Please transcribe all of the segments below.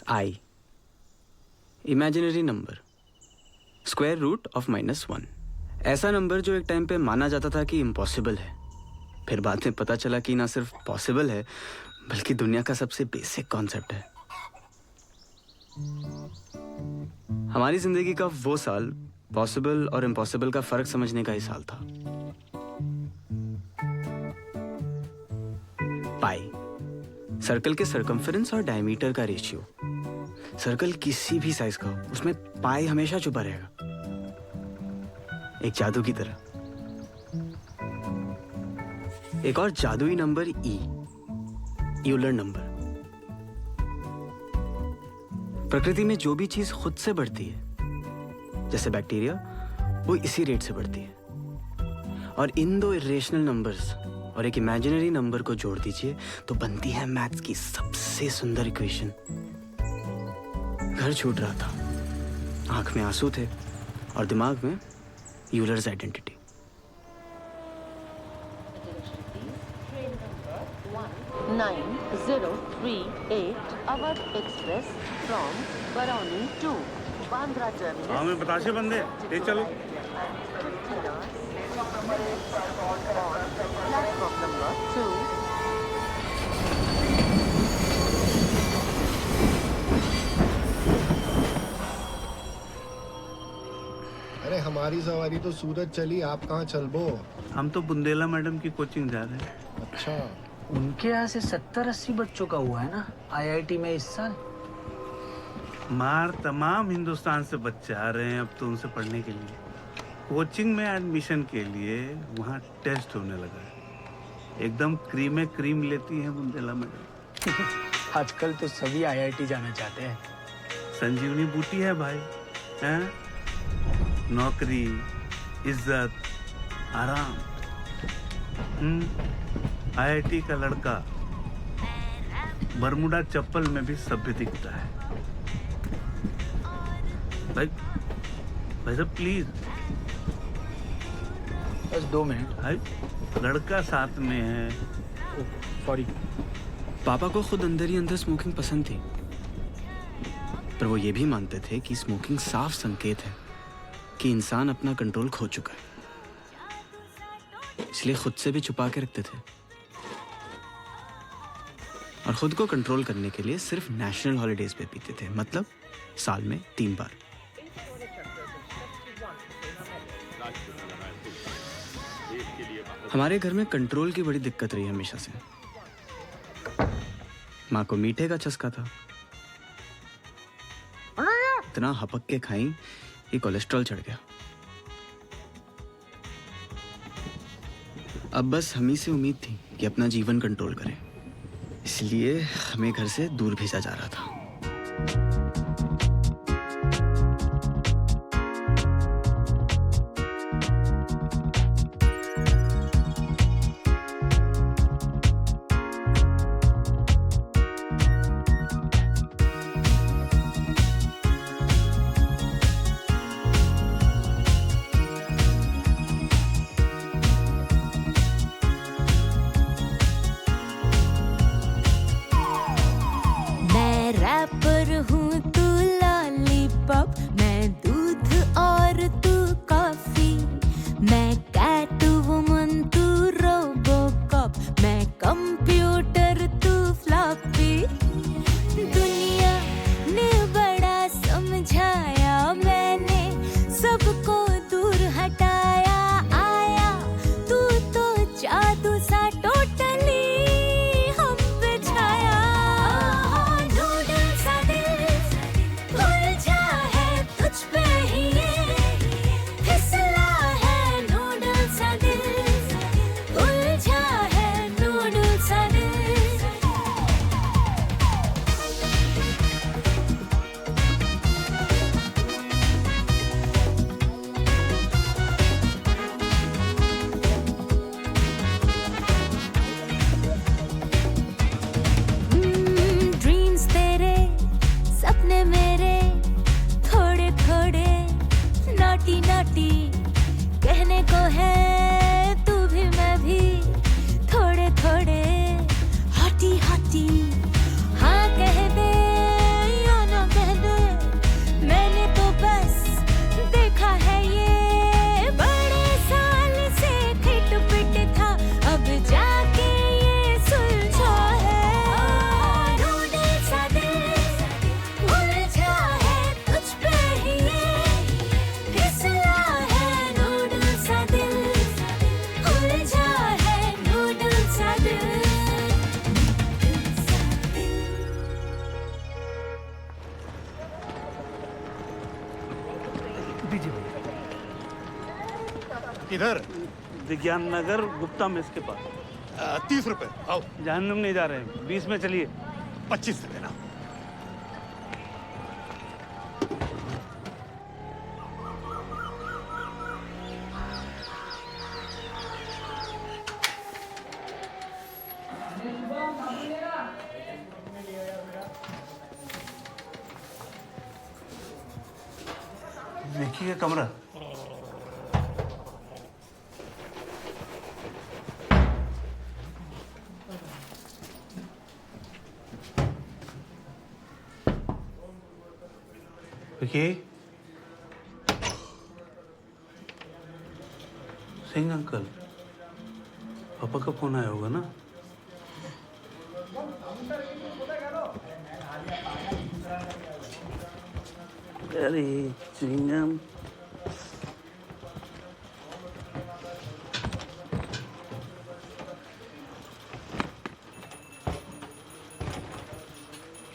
I, imaginary number, square root of -1। ऐसा number जो एक टाइम पे माना जाता था कि इम्पॉसिबल है, फिर बाद में पता चला कि ना सिर्फ पॉसिबल है बल्कि दुनिया का सबसे बेसिक कॉन्सेप्ट है। हमारी जिंदगी का वो साल पॉसिबल और इम्पॉसिबल का फर्क समझने का ही साल था। पाई, सर्कल के सर्कमफेरेंस और डायमीटर का रेशियो। सर्कल किसी भी साइज का हो, उसमें पाई हमेशा छुपा रहेगा, एक जादू की तरह। एक और जादुई नंबर ई, यूलर नंबर। प्रकृति में जो भी चीज खुद से बढ़ती है, जैसे बैक्टीरिया, वो इसी रेट से बढ़ती है। और इन दो इरेशनल नंबर्स और एक इमेजिनरी नंबर को जोड़ दीजिए तो बनती है मैथ्स की सबसे सुंदर इक्वेशन। घर छूट रहा था, आंख में आंसू थे और दिमाग में Euler's identity. Train number 9038 Awadh Express from Barauni to Bandra terminus. हाँ मैं बताशे बंदे ले चलो। Platform number 2. अरे हमारी सवारी तो सूरत चली, आप कहाँ चलबो? हम तो बुंदेला मैडम की कोचिंग जा रहे हैं। अच्छा, उनके यहाँ से 70-80 बच्चों का हुआ है ना IIT में इस साल। मार तमाम हिंदुस्तान से बच्चे आ रहे हैं अब तो उनसे पढ़ने के लिए। कोचिंग में एडमिशन के लिए वहाँ टेस्ट होने लगा है। एकदम क्रीम क्रीम लेती हैं बुंदेला मैडम। आजकल तो सभी IIT जाना चाहते हैं। संजीवनी बूटी है भाई, हैं? नौकरी, इज्जत, आराम। IIT का लड़का बरमुडा चप्पल में भी सभ्य दिखता है। भाई साहब प्लीज। बस 2 मिनट। भाई लड़का साथ में है। सॉरी। पापा को खुद अंदर ही अंदर स्मोकिंग पसंद थी, पर वो ये भी मानते थे कि स्मोकिंग साफ संकेत है कि इंसान अपना कंट्रोल खो चुका है, इसलिए खुद से भी छुपा के रखते थे। और खुद को कंट्रोल करने के लिए सिर्फ नेशनल हॉलिडेज पे पीते थे, मतलब साल में 3 बार। हमारे घर में कंट्रोल की बड़ी दिक्कत रही हमेशा से। माँ को मीठे का चस्का था, इतना हपक के खाई कि कोलेस्ट्रॉल चढ़ गया। अब बस हम ही से उम्मीद थी कि अपना जीवन कंट्रोल करें, इसलिए हमें घर से दूर भेजा जा रहा था। रैपर हूँ तू लॉलीपॉप, मैं दूध और तू कॉफी, मैं कैट वुमन तू रोबोकॉप, मैं कंप्यूटर तू फ्लॉपी। दुनिया ने बड़ा समझाया, मैंने सबको दूर हटाया। आया तू तो जादू सा टोटली नाटी कहने को है, तू भी मैं भी थोड़े थोड़े हॉटी हॉटी। हाँ कह दे या दीजिए भैया। किधर? विज्ञान नगर गुप्ता मेस के पास। 30 रुपए। आओ। जहन्नुम नहीं जा रहे हैं, 20 में चलिए। 25 से देना। देखिए कमरा। देखिए सिंह अंकल, पापा का फोन आया होगा ना? अरे चिंगम,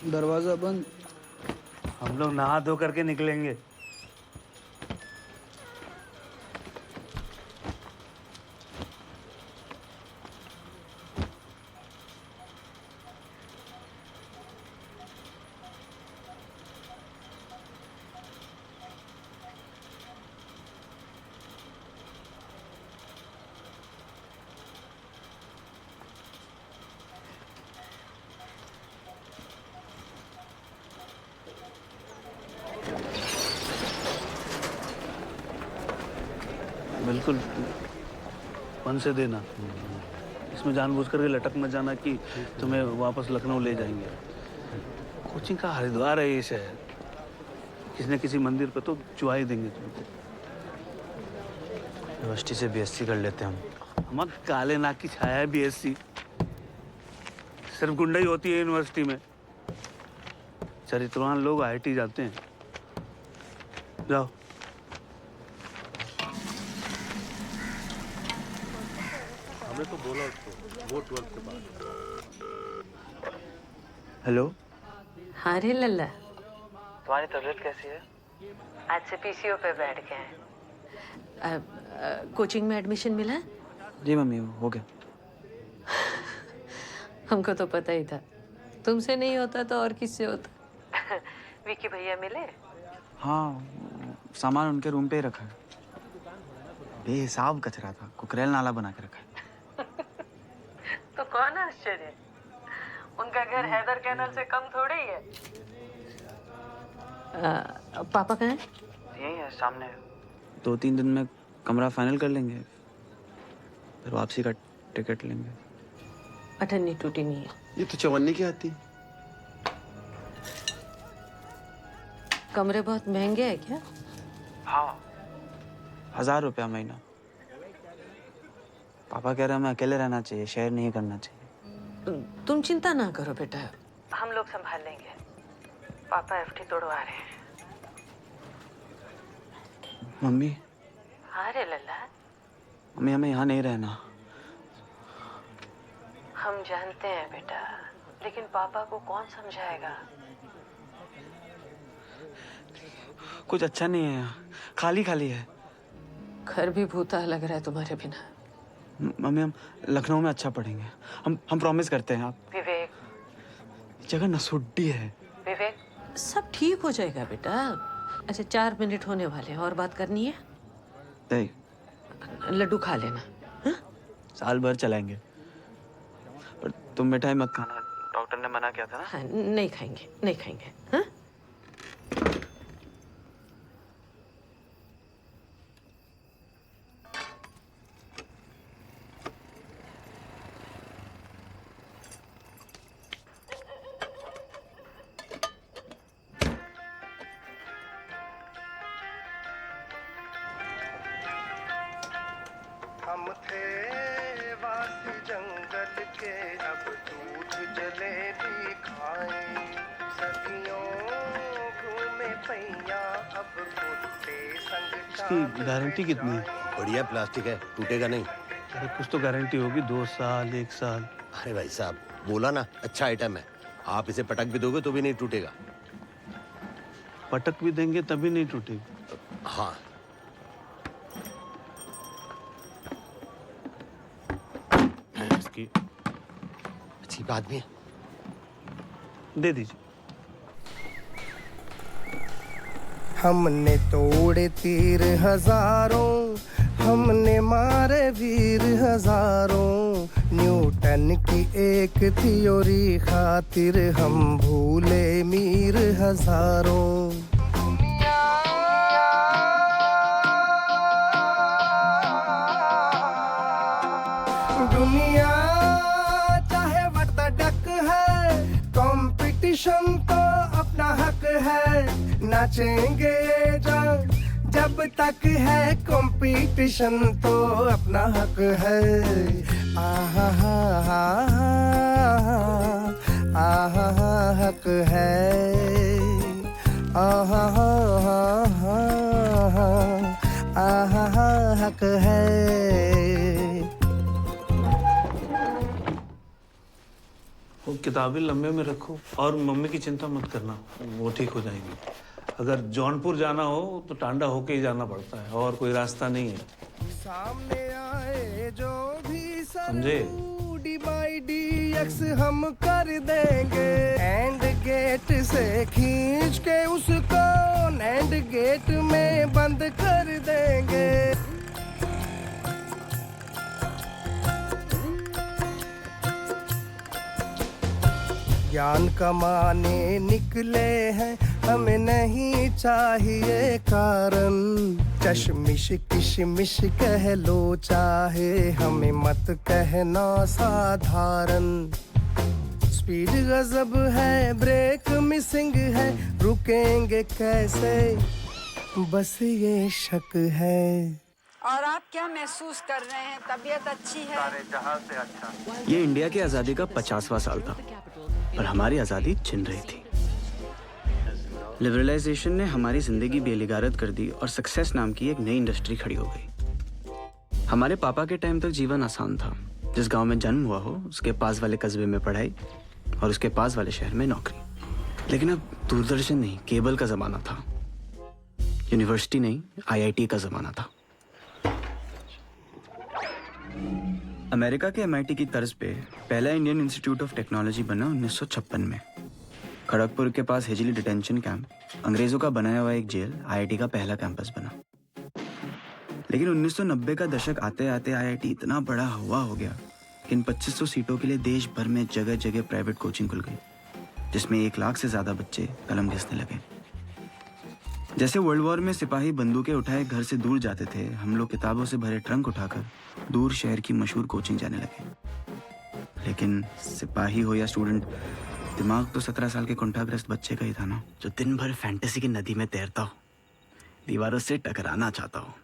दरवाजा बंद। हम लोग नहा धो करके निकलेंगे। बिल्कुल मन से देना। इसमें जानबूझ करके लटक मत जाना कि तुम्हें वापस लखनऊ ले जाएंगे। कोचिंग का हरिद्वार है ये शहर, किसी न किसी मंदिर पे तो चुहा ही देंगे तुमको। यूनिवर्सिटी से बीएससी कर लेते हम। हमारे काले नाक की छाया है बीएससी। सिर्फ गुंडाई होती है यूनिवर्सिटी में, चरित्रवान लोग आईआईटी जाते हैं। जाओ। हमने तो बोला उसको वो 12th के बाद। हेलो, हाँ रे लल्ला, तुम्हारी तबीयत कैसी है? आज से पीसीओ पे बैठ गए हैं। कोचिंग में एडमिशन मिला? जी मम्मी, हो गया। हमको तो पता ही था, तुमसे नहीं होता तो और किससे होता। विकी भैया मिले? हाँ, सामान उनके रूम पे ही रखा है। बेहिसाब कचरा था, कुकरेल नाला बना के रखा है। तो कौन आश्चर्य, उनका घर हैदर कैनल से कम थोड़े ही है। पापा कहाँ हैं? यही है सामने। 2-3 दिन में कमरा फाइनल कर लेंगे, फिर वापसी का टिकट लेंगे। अठन्नी टूटी नहीं है। ये तो चवन्नी की आती। कमरे बहुत महंगे हैं क्या? हाँ, 1000 रुपया महीना। पापा कह रहे हैं हमें अकेले रहना चाहिए, शेयर नहीं करना चाहिए। तुम चिंता ना करो बेटा, हम लोग संभाल लेंगे। पापा एफडी तोड़वा रहे हैं। मम्मी, हाँ रे लल्ला, मम्मी हमें यहाँ नहीं रहना। हम जानते हैं बेटा, लेकिन पापा को कौन समझाएगा? कुछ अच्छा नहीं है यहाँ, खाली खाली है। घर भी भूता लग रहा है तुम्हारे बिना। मम्मी हम लखनऊ में अच्छा पढ़ेंगे, हम प्रॉमिस करते हैं। आप विवेक, जगह नसुड्डी है। विवेक, सब ठीक हो जाएगा बेटा। अच्छा 4 मिनट होने वाले हैं, और बात करनी है? नहीं, लड्डू खा लेना। हाँ? साल भर चलाएंगे, पर तुम मिठाई मत खाना, डॉक्टर ने मना किया था ना। हाँ, नहीं खाएंगे, नहीं खाएंगे। हाँ? हम थे वासी जंगल के, अब दूध जलेबी खाएं। सदियों घूमे पैया, अब कुत्ते संग इसकी गारंटी कितनी है? बढ़िया प्लास्टिक है, टूटेगा नहीं। अरे कुछ तो गारंटी होगी, 2 साल 1 साल। अरे भाई साहब, बोला ना अच्छा आइटम है। आप इसे पटक भी दोगे तो भी नहीं टूटेगा। पटक भी देंगे तभी नहीं टूटेगी। हाँ इसकी अच्छी बात भी है। दे दीजिए। हमने तोड़े तीर हजारों, हमने मारे वीर हजारों, न्यूटन की एक थ्योरी खातिर हम भूले मीर हजारों। दुनिया चाहे वटडक है, कंपटीशन तो अपना हक है, नाचेंगे जब तक है कंपटीशन तो अपना हक है। आहा हा हा आहा हा हक है, आहा हा हा आहा हा हक है। वो किताबें लंबे में रखो और मम्मी की चिंता मत करना, वो ठीक हो जाएंगी। अगर जौनपुर जाना हो तो टांडा होके ही जाना पड़ता है, और कोई रास्ता नहीं है। सामने आए जो भी समझे? DX हम कर देंगे, एंड गेट से खींच के उसको एंड गेट में बंद कर देंगे। ज्ञान कमाने निकले हैं, हमें नहीं चाहिए कारण, चश्मिश किशमिश कह लो चाहे, हमें मत कहना साधारण। स्पीड गजब है, ब्रेक मिसिंग है, रुकेंगे कैसे बस ये शक है। और आप क्या महसूस कर रहे हैं? तबीयत अच्छी है? सारे जहां से अच्छा। ये इंडिया की आज़ादी का 50वां साल था, पर हमारी आज़ादी छिन रही थी। लिबरलाइजेशन ने हमारी जिंदगी बेलिगारत कर दी और सक्सेस नाम की एक नई इंडस्ट्री खड़ी हो गई। हमारे पापा के टाइम तक जीवन आसान था। जिस गांव में जन्म हुआ हो उसके पास वाले कस्बे में पढ़ाई और उसके पास वाले शहर में नौकरी। लेकिन अब दूरदर्शन नहीं, केबल का जमाना था। यूनिवर्सिटी नहीं, IIT का जमाना था। अमेरिका के MIT की तर्ज पे पहला इंडियन इंस्टीट्यूट ऑफ टेक्नोलॉजी बना 1956 में। खड़गपुर के पास हिजली डिटेंशन कैंप, अंग्रेजों का बनाया हुआ एक जेल, IIT का पहला कैंपस बना। लेकिन 1990 का दशक आते आते IIT इतना बड़ा हुआ हो गया कि इन 2500 सीटों के लिए देश भर में जगह जगह प्राइवेट कोचिंग खुल गई, जिसमें 1 लाख से ज्यादा बच्चे कलम घिसने लगे। जैसे वर्ल्ड वॉर में सिपाही बंदूकें उठाए घर से दूर जाते थे, हम लोग किताबों से भरे ट्रंक उठाकर दूर शहर की मशहूर कोचिंग जाने लगे। लेकिन सिपाही हो या स्टूडेंट, दिमाग तो 17 साल के कुंठाग्रस्त बच्चे का ही था ना, जो दिन भर फैंटेसी की नदी में तैरता हो, दीवारों से टकराना चाहता हो।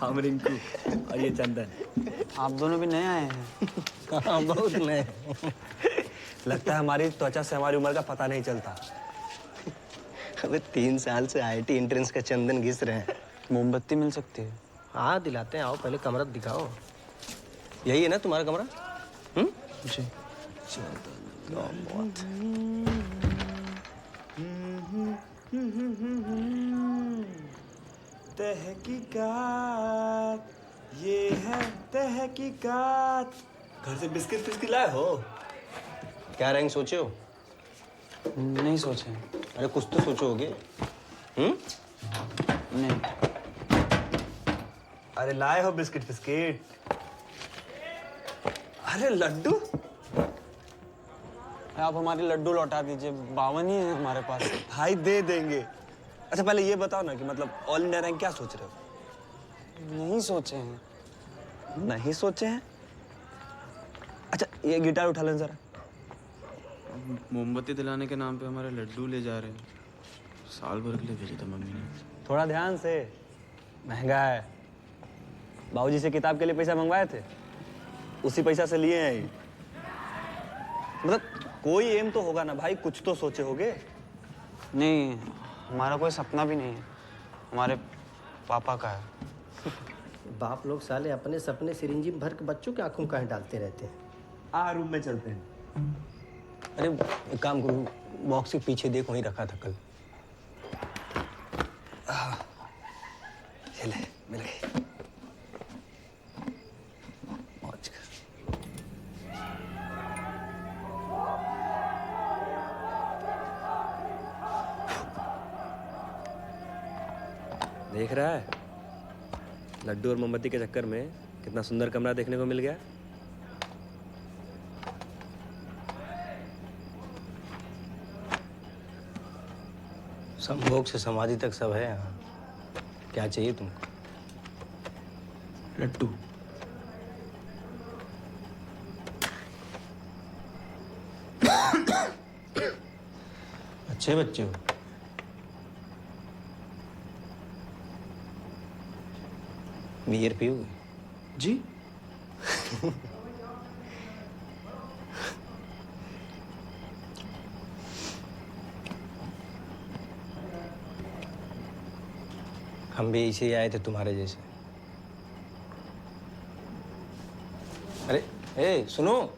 हम रिंकू और ये चंदन। आप दोनों भी नए आए हैं? हाँ, बहुत नए। लगता है हमारी त्वचा से हमारी उम्र का पता नहीं चलता। अबे 3 साल से IIT एंट्रेंस का चंदन घिस रहे हैं। मोमबत्ती मिल सकती है? हाँ दिलाते हैं, आओ पहले कमरा दिखाओ। यही है ना तुम्हारा कमरा? जी। तहकीकात, ये है तहकीकात। घर से बिस्किट फिस्किट लाए हो? क्या रैंक सोचे हो? नहीं सोचे। अरे कुछ तो सोचोगे। नहीं। अरे लाए हो बिस्किट फिस्किट? अरे लड्डू? आप हमारे लड्डू लौटा दीजिए, 52 ही है हमारे पास। भाई दे देंगे। अच्छा पहले ये बताओ ना कि मतलब ऑल इंडिया रैंक क्या सोच रहे हो? नहीं सोचे हैं। नहीं सोचे हैं? अच्छा ये गिटार उठा लें जरा। मोमबत्ती दिलाने के नाम पे हमारे लड्डू ले जा रहे हैं। साल भर के लिए भेजा था मम्मी ने। थोड़ा ध्यान से, महंगा है। बाबूजी से किताब के लिए पैसा मंगवाए थे, उसी पैसा से लिए हैं ये। मतलब कोई एम तो होगा ना भाई, कुछ तो सोचे होगे। नहीं, हमारा कोई सपना भी नहीं है, हमारे पापा का है। बाप लोग साले अपने सपने सिरिंजी भर के बच्चों की आंखों में काहे डालते रहते हैं। रूम में चलते हैं। अरे एक काम करो, बॉक्स के पीछे देख, वहीं रखा था कल। ये ले, मिल गई। मौज कर। देख रहा है लड्डू और मोमबत्ती के चक्कर में कितना सुंदर कमरा देखने को मिल गया। संभोग से समाधि तक सब है यहाँ। क्या चाहिए तुमको? लड्डू। अच्छे बच्चे हो। बियर पियोगे? जी। हम भी इसे ही आए थे तुम्हारे जैसे। अरे ए सुनो,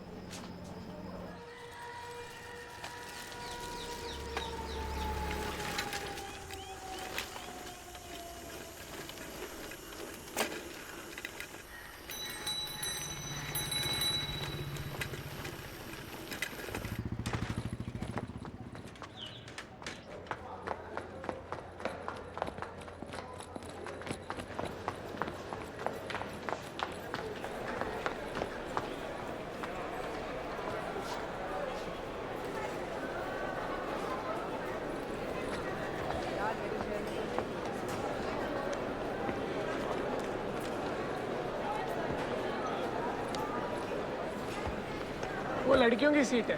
वो लड़कियों की सीट है।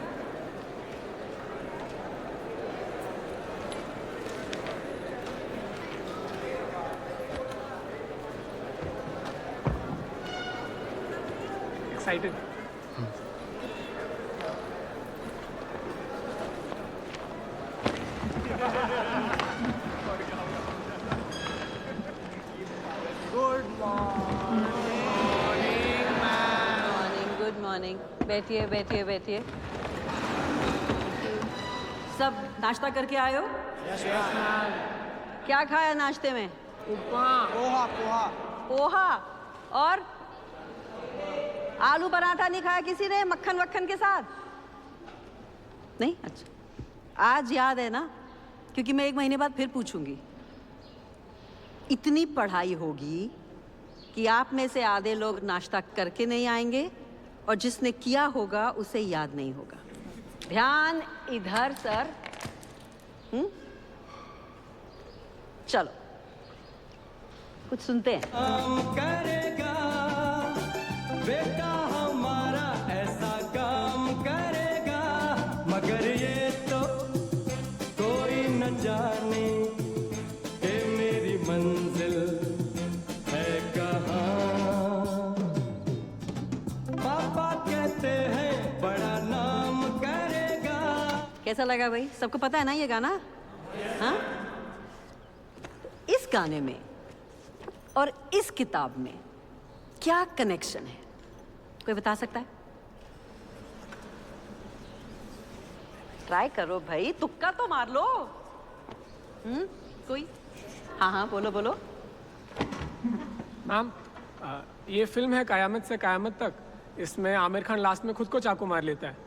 एक्साइटेड? Good morning. बैठिए बैठिए बैठिए। सब नाश्ता करके आए हो? क्या खाया नाश्ते में? पोहा पोहा। पोहा और आलू पराठा नहीं खाया किसी ने मक्खन वक्खन के साथ? नहीं? अच्छा आज याद है ना, क्योंकि मैं 1 महीने बाद फिर पूछूंगी। इतनी पढ़ाई होगी कि आप में से आधे लोग नाश्ता करके नहीं आएंगे और जिसने किया होगा उसे याद नहीं होगा। ध्यान इधर सर। चलो कुछ सुनते हैं। करेगा बेटा हमारा ऐसा काम करेगा, मगर ये तो कोई न जाने कि मेरी मंजिल है कहाँ। पापा कहते हैं बड़ा नाम करेगा। कैसा लगा भाई? सबको पता है ना ये गाना? हाँ? इस गाने में और इस किताब में क्या कनेक्शन है? कोई बता सकता है? ट्राई करो भाई, तुक्का तो मार लो। कोई? हाँ हाँ, बोलो बोलो। मैम, ये फिल्म है कयामत से कयामत तक। इसमें आमिर खान लास्ट में खुद को चाकू मार लेता है।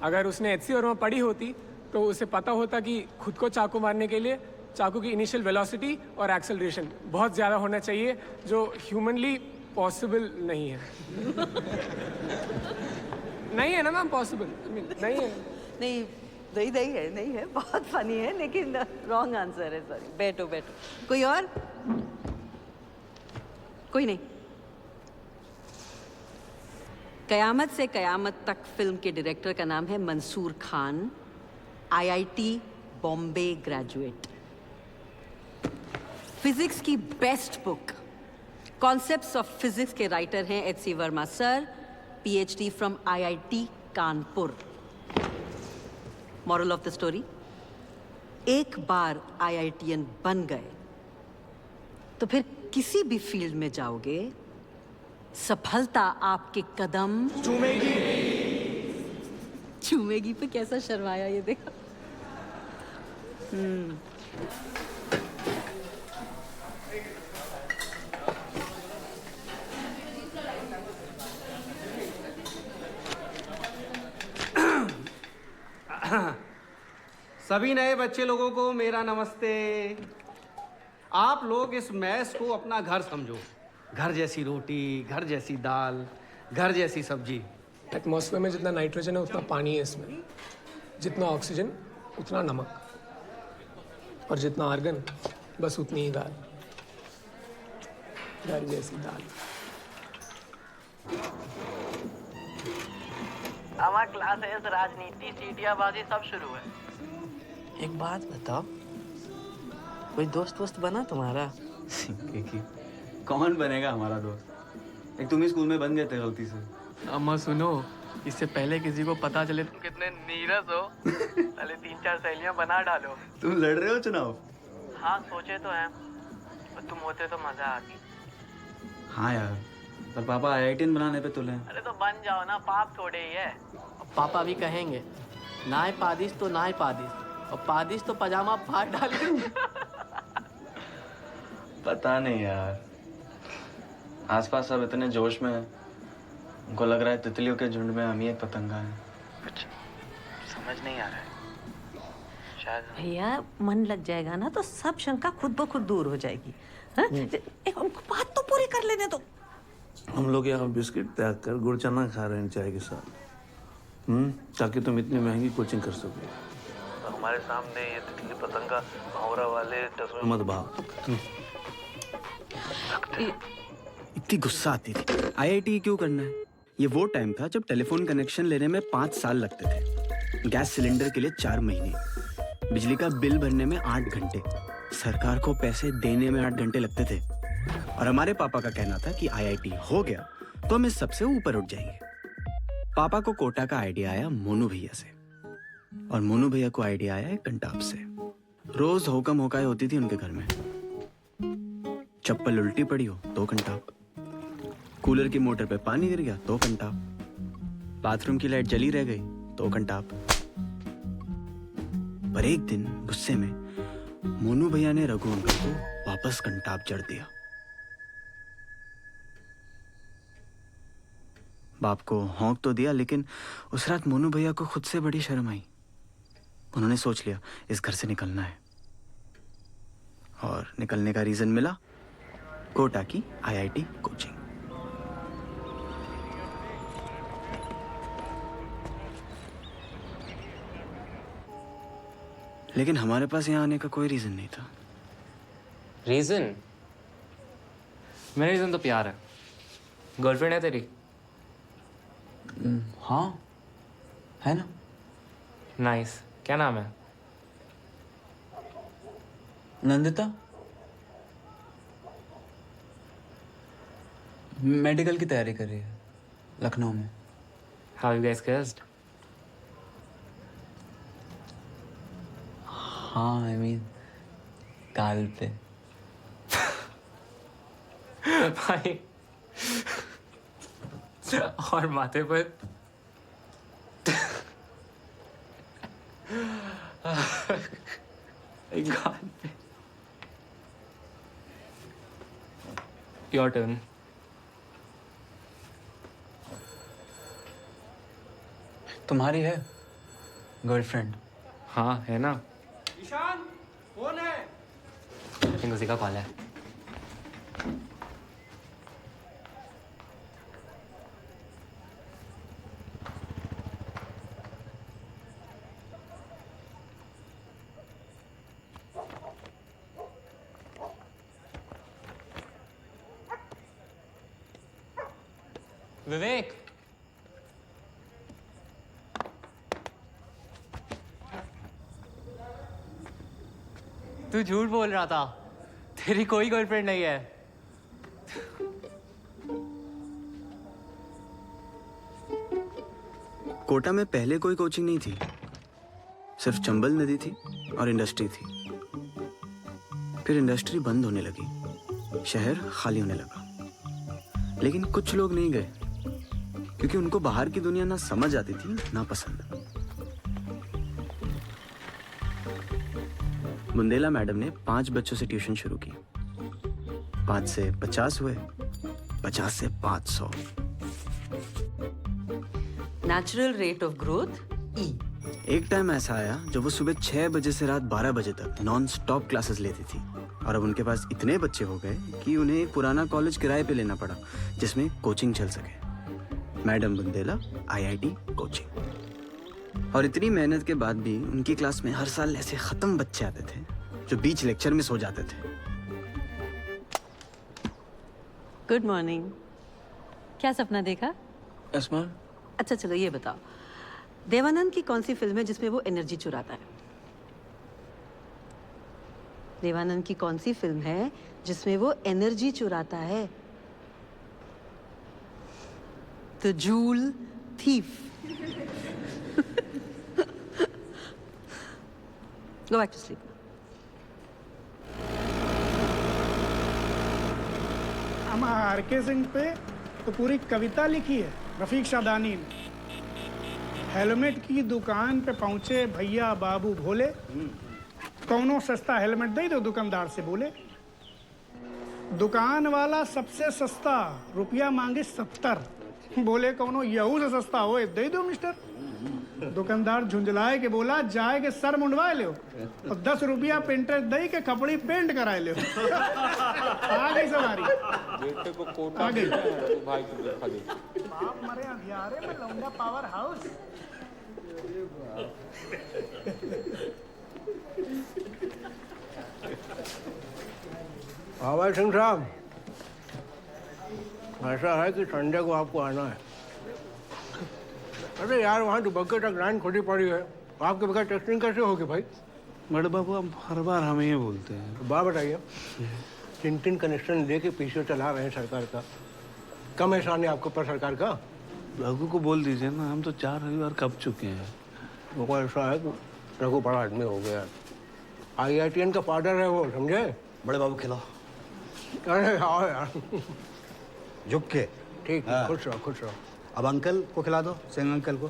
अगर उसने एचसी और में पढ़ी होती तो उसे पता होता कि खुद को चाकू मारने के लिए चाकू की इनिशियल वेलोसिटी और एक्सेलरेशन बहुत ज़्यादा होना चाहिए, जो ह्यूमनली पॉसिबल नहीं है। नहीं है ना मैम, पॉसिबल नहीं है। नहीं नहीं नहीं है, नहीं है, बहुत फनी है लेकिन रॉन्ग आंसर है, सॉरी। बैठो बैठो। कोई और? कोई नहीं। कयामत से कयामत तक फिल्म के डायरेक्टर का नाम है Mansoor Khan, IIT Bombay graduate. Physics की best book concepts of physics के राइटर हैं H C. Verma sir, PhD from IIT Kanpur. Moral of the story, एक बार आईआईटीएन बन गए तो फिर किसी भी फील्ड में जाओगे, सफलता आपके कदम चूमेगी। चूमेगी पे कैसा शर्माया ये देखो। सभी नए बच्चे लोगों को मेरा नमस्ते। आप लोग इस मैस को अपना घर समझो। घर जैसी रोटी, घर जैसी दाल, घर जैसी सब्जी। एटमॉस्फेयर में जितना नाइट्रोजन है उतना पानी है इसमें, जितना ऑक्सीजन उतना नमक, और जितना आर्गन बस उतनी ही दाल। घर जैसी दाल। हमारा क्लासेस, राजनीति, सीटियाबाजी सब शुरू है। एक बात बताओ, कोई दोस्त वोस्त बना तुम्हारा? कौन बनेगा हमारा दोस्त? एक तुम ही स्कूल में बन गए थे गलती से। अम्मा सुनो, इससे पहले किसी को पता चले तुम कितने नीरस हो, पहले 3-4 सहेलियां बना डालो। तुम लड़ रहे हो चुनाव? हाँ सोचे तो हैं, पर तुम होते तो मजा आती। हाँ यार, पर पापा आईआईटीएन बनाने पे तुले। अरे तो बन जाओ ना, पाप थोड़े ही है। पापा भी कहेंगे नाय पादिश तो नाय पादिश, और पादिश तो पजामा फाड़ डाले। पता नहीं यार, आसपास सब इतने जोश में हैं, उनको लग रहा है तितलियों के झुंड में हम ही एक पतंगा है। कुछ समझ नहीं आ रहा है शायद। भैया मन लग जाएगा ना तो सब शंका खुद ब खुद दूर हो जाएगी। एक बात तो पूरी कर लेने दो। हम लोग यहाँ बिस्किट त्याग कर गुड़ चना खा रहे हैं चाय के साथ, ताकि तुम इतनी महंगी कोचिंग कर सको। तो हमारे सामने ये तितली पतंगा भौरा वाले टसवे मत भाव। इतनी गुस्सा आती थी। आईआईटी क्यों करना है? ये वो टाइम था जब टेलीफोन कनेक्शन लेने में 5 साल लगते थे, गैस सिलेंडर के लिए 4 महीने, बिजली का बिल भरने में 8 घंटे, सरकार को पैसे देने में 8 घंटे लगते थे। और हमारे पापा का कहना था कि आईआईटी हो गया तो हम इस सबसे ऊपर उठ जाएंगे। पापा को कोटा का आइडिया आया मोनू भैया से, और मोनू भैया को आइडिया आया कंटाप से। रोज होकम होकाय होती थी उनके घर में। चप्पल उल्टी पड़ी हो तो कंटाप, कूलर की मोटर पे पानी गिर गया तो कंटाप, बाथरूम की लाइट जली रह गई तो कंटाप। पर एक दिन गुस्से में मोनू भैया ने रघु अंकल को वापस कंटाप जड़ दिया। बाप को हौंक तो दिया, लेकिन उस रात मोनू भैया को खुद से बड़ी शर्म आई। उन्होंने सोच लिया इस घर से निकलना है, और निकलने का रीजन मिला, कोटा की आईआईटी कोचिंग। लेकिन हमारे पास यहाँ आने का कोई रीजन नहीं था। रीजन? मेरा रीजन तो प्यार है। गर्लफ्रेंड है तेरी? हाँ है ना। नाइस। क्या नाम है? नंदिता। मेडिकल की तैयारी कर रही है लखनऊ में। How you guys kissed? हाँ आई मीन गाल पे। भाई और माथे पर? Your turn. तुम्हारी है गर्लफ्रेंड? हाँ है ना। ईशान कौन है? उसी का कॉल है। विवेक, तू झूठ बोल रहा था, तेरी कोई गर्लफ्रेंड नहीं है। कोटा में पहले कोई कोचिंग नहीं थी, सिर्फ चंबल नदी थी और इंडस्ट्री थी। फिर इंडस्ट्री बंद होने लगी, शहर खाली होने लगा। लेकिन कुछ लोग नहीं गए क्योंकि उनको बाहर की दुनिया ना समझ आती थी ना पसंद। बुंदेला मैडम ने 5 बच्चों से ट्यूशन शुरू की। 5 से 50 हुए, 50 से 500। नेचुरल रेट ऑफ ग्रोथ ई। एक टाइम ऐसा आया जब वो सुबह 6 बजे से रात 12 बजे तक नॉन स्टॉप क्लासेस लेती थी और अब उनके पास इतने बच्चे हो गए कि उन्हें एक पुराना कॉलेज किराए पे लेना पड़ा जिसमें कोचिंग चल सके। Madam Bundela IIT coaching. और इतनी मेहनत के बाद भी उनकी क्लास में हर साल ऐसे खत्म बच्चे आते थे जो बीच लेक्चर में सो जाते थे। Good morning. क्या सपना देखा? Yes ma'am. अच्छा चलो ये बताओ, देवानंद की कौन सी फिल्म है जिसमें वो एनर्जी चुराता है? देवानंद की कौन सी फिल्म है जिसमें वो एनर्जी चुराता है? The joule thief. Go back to sleep. RK Singh पे तो पूरी कविता लिखी है रफीक शादानी ने। हेलमेट की दुकान पे पहुंचे भैया बाबू भोले, कौनो सस्ता हेलमेट दे दो दुकानदार से बोले। दुकान वाला सबसे सस्ता रुपया मांगे 70, बोले कौनो यहू से सस्ता हो दे दो मिस्टर। दुकानदार झुंझलाए के बोला जाए के सर मुंडवाए लो और 10 रुपया पेंटर दे के कपड़ी पेंट कराए लो। आ गई सवारी, आ गई। बाप मरे अंधियारे में लौंडा पावर हाउस। भाई सिंह साहब, ऐसा है कि संडे को आपको आना है। अरे यार वहाँ दुबग्गे तक लाइन खुदी पड़ी है, आपके बगैर टेस्टिंग कैसे होगी भाई? बड़े बाबू हम हर बार हमें ये बोलते हैं। बात बताइए, 3 कनेक्शन लेके पीछे चला रहे हैं सरकार का, कम एहसान है आपके ऊपर सरकार का? रघु को बोल दीजिए ना, हम तो 4 रविवार कब चुके हैं। वो ऐसा है कि रघु बड़ा आदमी हो गया, IITN का फादर है वो, समझे? बड़े बाबू खिलाओ। अरे आओ यार, झुक के। ठीक है, खुश रहो खुश रहो। अब अंकल को खिला दो, सिंह अंकल को।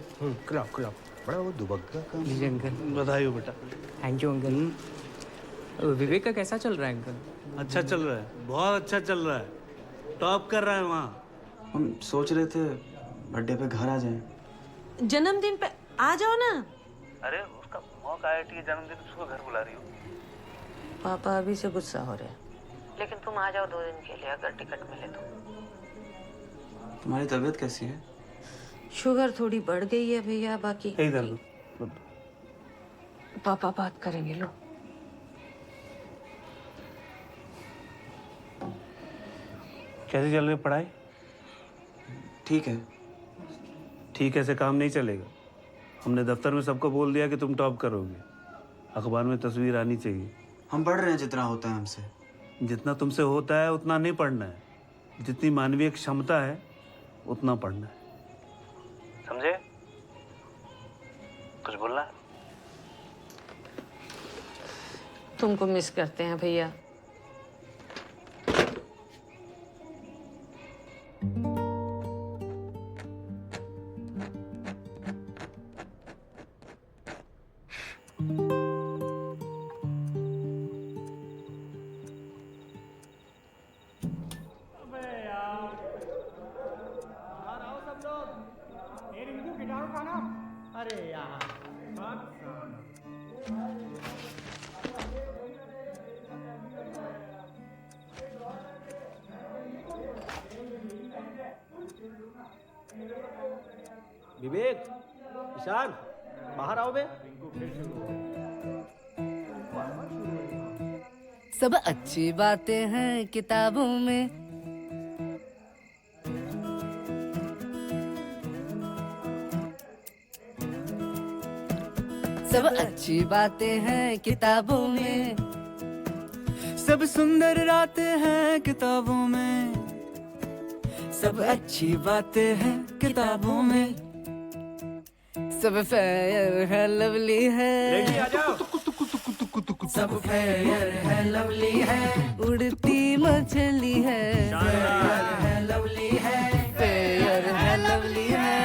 खिलाओ खिलाओ। बड़ा वो दुबग्गा का। जी अंकल। बधाई हो बेटा। Thank you uncle. विवेक का कैसा चल रहा है अंकल? अच्छा चल रहा है, बहुत अच्छा चल रहा है, टॉप कर रहा है वहाँ। हम सोच रहे थे बर्थडे पे घर आ जाएं। जन्मदिन पे आ जाओ ना। अरे उसका मॉक IIT के जन्मदिन, उसको घर बुला रही हो। पापा अभी से गुस्सा हो रहे हैं, लेकिन तुम आ जाओ 2 दिन के लिए अगर टिकट मिले तो। तुम्हारी तबीयत कैसी है? शुगर थोड़ी बढ़ गई है भैया, बाकी इधर लो। पापा बात करेंगे। लो कैसे चल रही है पढ़ाई? ठीक है। ठीक है से काम नहीं चलेगा। हमने दफ्तर में सबको बोल दिया कि तुम टॉप करोगे, अखबार में तस्वीर आनी चाहिए। हम पढ़ रहे हैं जितना होता है हमसे। जितना तुमसे होता है उतना नहीं पढ़ना है, जितनी मानवीय क्षमता है उतना पढ़ना है, समझे? कुछ बोलना है? तुमको मिस करते हैं भैया। अरे यार विवेक, ईशान, बाहर आओ बे। सब अच्छी बातें हैं किताबों में, सब अच्छी बातें हैं किताबों में, सब सुंदर रातें हैं किताबों में, सब अच्छी बातें हैं किताबों में, सब फेयर है लवली है, रेडी आ जाओ। सब फेयर है लवली है, उड़ती मछली है, फेयर है लवली है, फेयर है लवली है,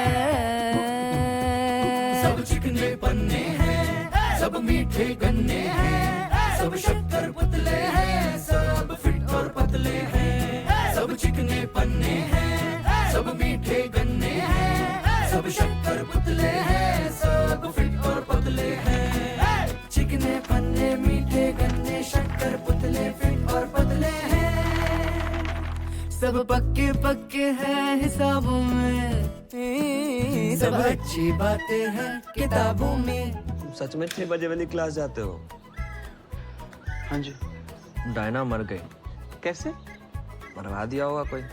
सब चिकने पन्ने हैं, सब मीठे गन्ने हैं, सब शक्कर पुतले हैं, सब फिट और पतले हैं, सब चिकने पन्ने हैं, सब मीठे गन्ने हैं, सब शक्कर पुतले हैं, सब फिट और पतले हैं, चिकने पन्ने मीठे गन्ने शक्कर पुतले फिट और पतले हैं, सब पक्के पक्के हैं हिसाबों में, सब अच्छी बातें हैं किताबों में। सच में 6 बजे वाली क्लास जाते हो? हाँ जी। डायना मर गई। कैसे? मरवा दिया होगा कोई।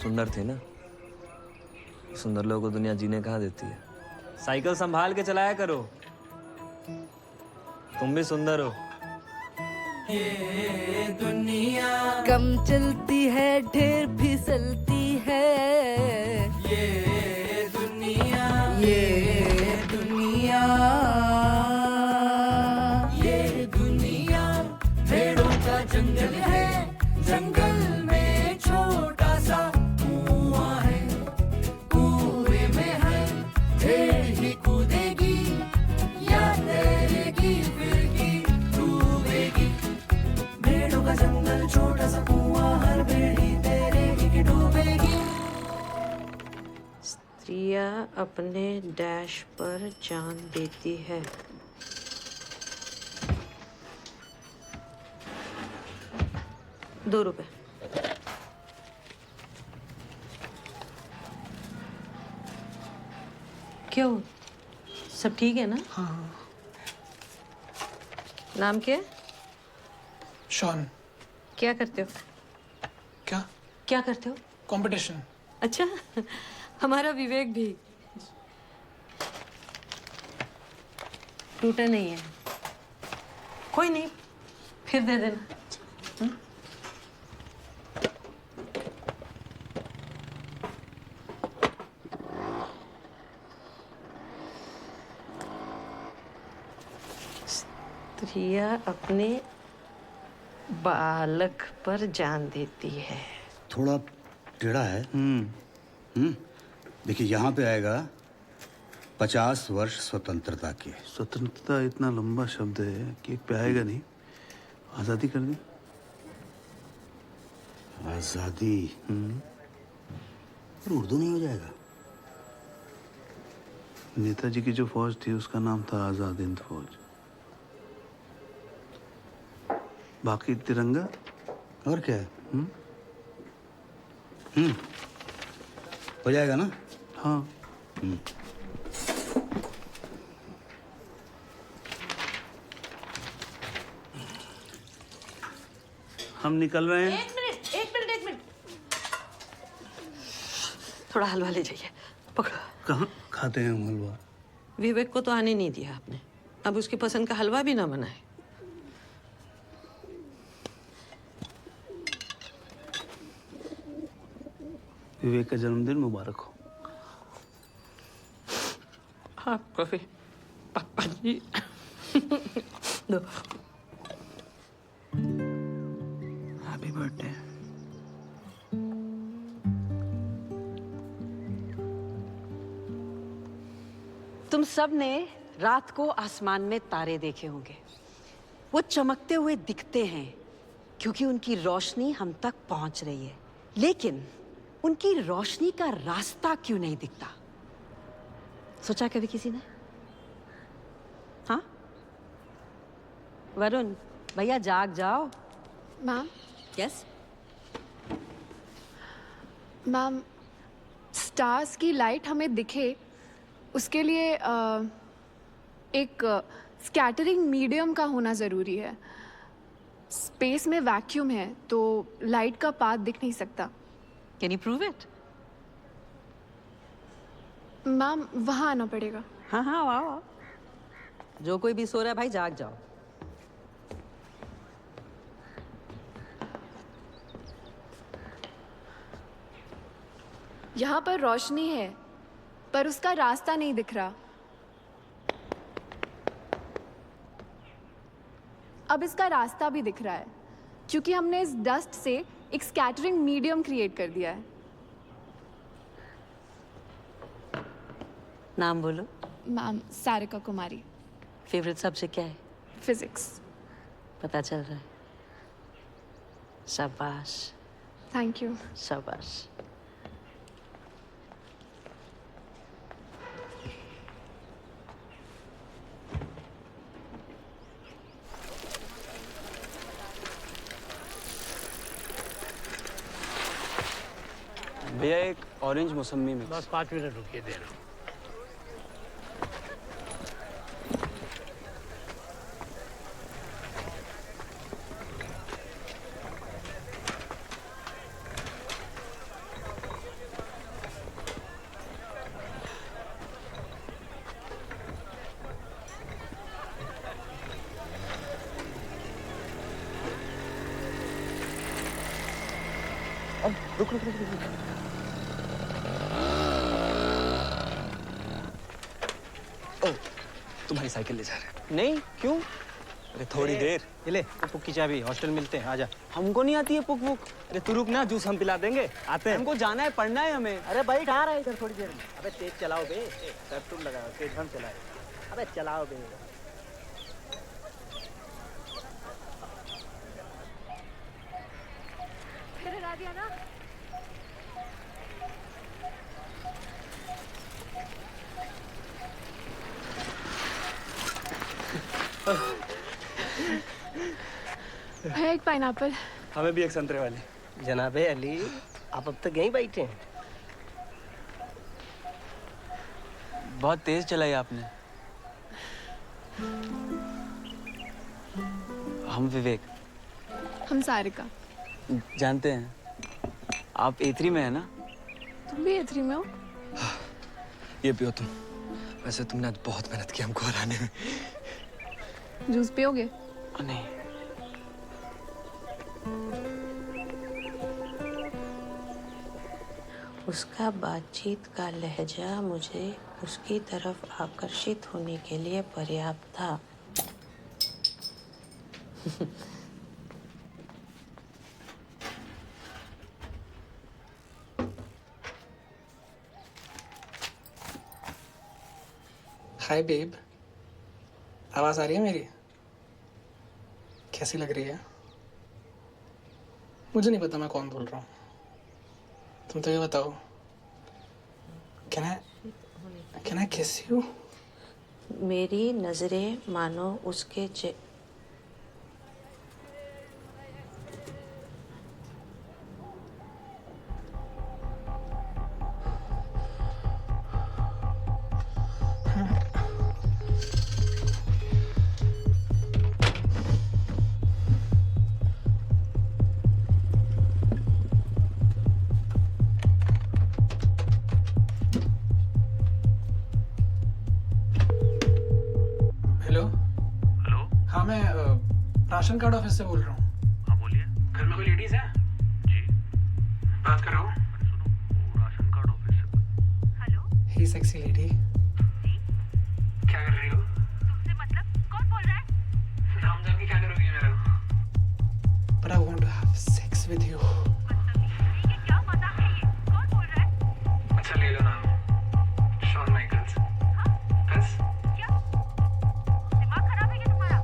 सुंदर थी ना, सुंदर लोगों को दुनिया जीने कहाँ देती है। साइकिल संभाल के चलाया करो, तुम भी सुंदर हो। ये दुनिया कम चलती है ढेर फिसलती है, ये दुनिया ये दुनिया ये दुनिया भेड़ों का जंगल है, जंगल में छोटा सा कुआं है, कुएं में है भेड़ ही कूदेगी या तैरेगी फिरगी डूबेगी, भेड़ों का जंगल छोटा सा कुआं हर भेड़ी तैरेगी कि डूबेगी। स्त्रियां अपने डैश पर जान देती है। ₹2। क्यों, सब ठीक है ना? हाँ। नाम क्या है? शॉन। क्या करते हो? क्या? क्या करते हो? कंपटीशन। अच्छा, हमारा विवेक भी। टूटा नहीं है, कोई नहीं, फिर दे देना। स्त्रियां अपने बालक पर जान देती है। थोड़ा टेढ़ा है। देखिए यहाँ पे आएगा 50 वर्ष स्वतंत्रता के। स्वतंत्रता इतना लंबा शब्द है कि एक पे आएगा नहीं। आज़ादी कर दी। आज़ादी। पर उर्दू नहीं हो जाएगा। नेताजी की जो फौज थी उसका नाम था आज़ाद हिंद फौज। बाकी तिरंगा और क्या है? हो जाएगा ना? हाँ। हम निकल रहे हैं। एक मिनट। थोड़ा हलवा ले जाइए, पकड़ो। कहाँ खाते हैं हम हलवा? विवेक को तो आने नहीं दिया आपने, अब उसकी पसंद का हलवा भी ना बनाए। विवेक का जन्मदिन मुबारक हो। आपको भी पापा जी। दो। Happy birthday. तुम सब ने रात को आसमान में तारे देखे होंगे। वो चमकते हुए दिखते हैं क्योंकि उनकी रोशनी हम तक पहुंच रही है, लेकिन उनकी रोशनी का रास्ता क्यों नहीं दिखता? सोचा कभी किसी ने? हाँ वरुण भैया जाग जाओ। मैम। यस मैम, स्टार्स की लाइट हमें दिखे उसके लिए एक स्कैटरिंग मीडियम का होना ज़रूरी है। स्पेस में वैक्यूम है तो लाइट का पाथ दिख नहीं सकता। Can you prove it? Ma'am वहाँ आना पड़ेगा। हाँ हाँ आओ। जो कोई भी सो रहा है भाई जाग जाओ। यहाँ पर रोशनी है पर उसका रास्ता नहीं दिख रहा। अब इसका रास्ता भी दिख रहा है क्योंकि हमने इस डस्ट से एक स्कैटरिंग मीडियम क्रिएट कर दिया है। नाम बोलो। मैम सारिका कुमारी। फेवरेट सब्जेक्ट क्या है? फिजिक्स। पता चल रहा है। शाबाश। Thank you. शाबाश। भैया एक ऑरेंज मौसमी मिक्स। बस 5 मिनट रुकिए, दे रहा हूँ। रुक। तुम्हारी साइकिल ले जा रहे हैं। नहीं, क्यों? अरे थोड़ी देर। ये ले पुक की चाबी, हॉस्टल मिलते हैं, आजा। हमको नहीं आती है पुक पुक। अरे तू रुक ना, जूस हम पिला देंगे। आते हैं। हमको जाना है, पढ़ना है हमें। अरे भाई कहाँ रहा है इधर थोड़ी देर में? अबे तेज चलाओ बे। सर तुम लगाओ, तेज हम चलाए। अबे चलाओ बे। फिर हरा दिया ना। है एक पाइनएप्पल। हमें भी एक संतरे वाली। जनाबे अली, आप अब तक यहीं बैठे हैं? बहुत तेज चलाई आपने। हम विवेक। हम सारिका। जानते हैं आप A3 में है ना? तुम भी A3 में हो? ये पियो तुम। वैसे तुमने आज बहुत मेहनत की हमको हराने में। जूस पियोगे? नहीं। उसका बातचीत का लहजा मुझे उसकी तरफ आकर्षित होने के लिए पर्याप्त था। हाय बेब, आवाज आ रही है मेरी? कैसी लग रही है? मुझे नहीं पता मैं कौन बोल रहा हूँ। तुम तो ये बताओ, कैन आई किस यू? मेरी नजरें मानो उसके राशन कार्ड ऑफिस से बोल रहा हूँ। हाँ बोलिए। घर में कोई लेडीज है? जी बात कर रहा हूँ। सुनो, वो राशन कार्ड ऑफिस से। हेलो। ही सेक्सी लेडी। क्या कर रही हो? तुमसे मतलब कौन बोल रहा है? नाम जान के क्या करोगी मेरा? But I want to have sex with you. ये क्या मजाक है ये? कौन बोल रहा है? अच्छा ले लो नाम। Shawn Michaels. बस। क्या? दिमाग खराब है क्या तुम्हारा?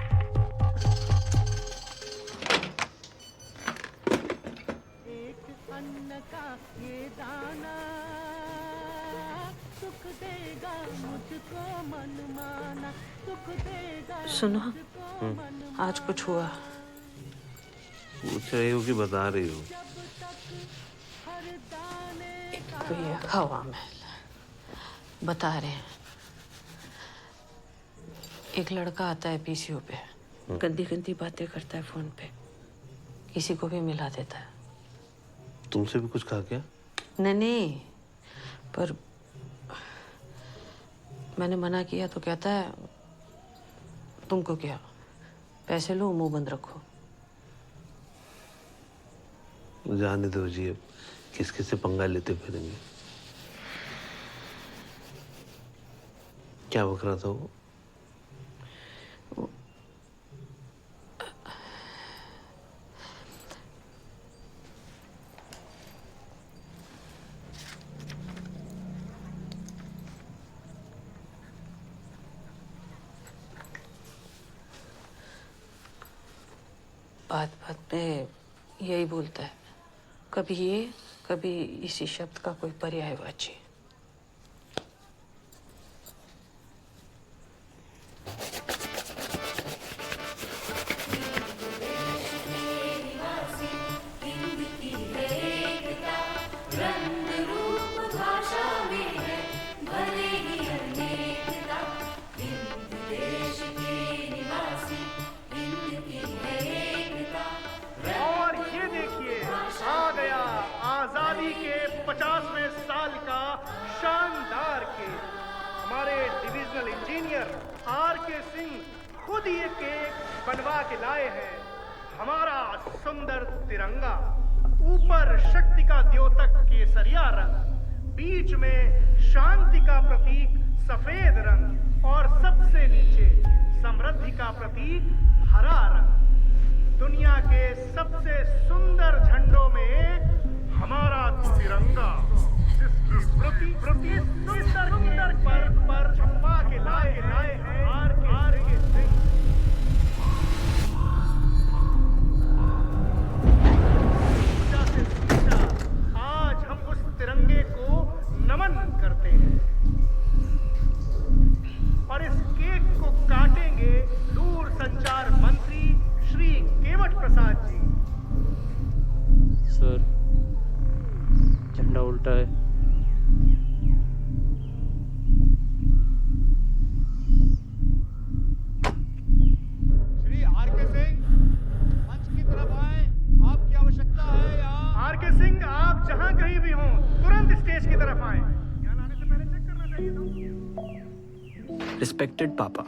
अन्न का ये दाना सुख देगा सुनो, आज कुछ हुआ? पूछ रही हो कि बता रही हो? तो ये हवा महल बता रहे हैं। एक लड़का आता है पीसीओ पे, गंदी गंदी बातें करता है फोन पे, किसी को भी मिला देता है। तुमसे भी कुछ कहा क्या? नहीं, पर मैंने मना किया तो कहता है तुमको क्या, पैसे लो मुंह बंद रखो। जाने दो जी, अब किस किस से पंगा लेते फिरेंगे। क्या बक रहा था वो? बात बात पे यही बोलता है, कभी ये कभी इसी शब्द का कोई पर्यायवाची। और ये देखिए, आ गया आजादी के 50वें साल का शानदार केक। हमारे डिविजनल इंजीनियर आर.के. सिंह खुद ये केक बनवा के लाए हैं। हमारा सुंदर तिरंगा, ऊपर शक्ति का द्योतक केसरिया रंग, बीच में शांति का प्रतीक सफेद रंग और सबसे नीचे समृद्धि का प्रतीक हरा रंग। दुनिया के सबसे सुंदर झंडों में हमारा तिरंगा सुंदर पर छपवा के लाए हैं आर.के. सिंह। पूजा से सीधा आज हम उस तिरंगे को नमन करते हैं और इस केक को काटेंगे दूर संचार मंत्री श्री केवट प्रसाद जी। सर, झंडा उल्टा है। श्री आर.के. सिंह मंच की तरफ आए, आपकी आवश्यकता है यहाँ। आर.के. सिंह, आप जहाँ कहीं भी हों तुरंत स्टेज की तरफ आए। यहाँ आने से पहले चेक करना चाहिए था। रिस्पेक्टेड पापा,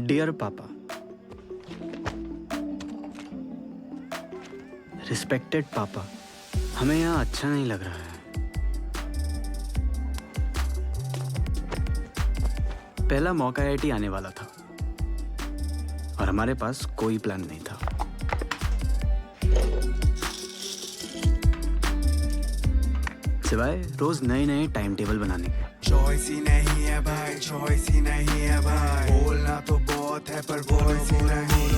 डियर पापा, रिस्पेक्टेड पापा, हमें यहाँ अच्छा नहीं लग रहा है। पहला मौका आईआईटी आने वाला था और हमारे पास कोई प्लान नहीं था। सिवाय रोज नए नए टाइम टेबल बनाने के। चॉइस ही नहीं है भाई, चॉइस ही नहीं है भाई, बोलना तो बहुत है पर वॉइस ही नहीं।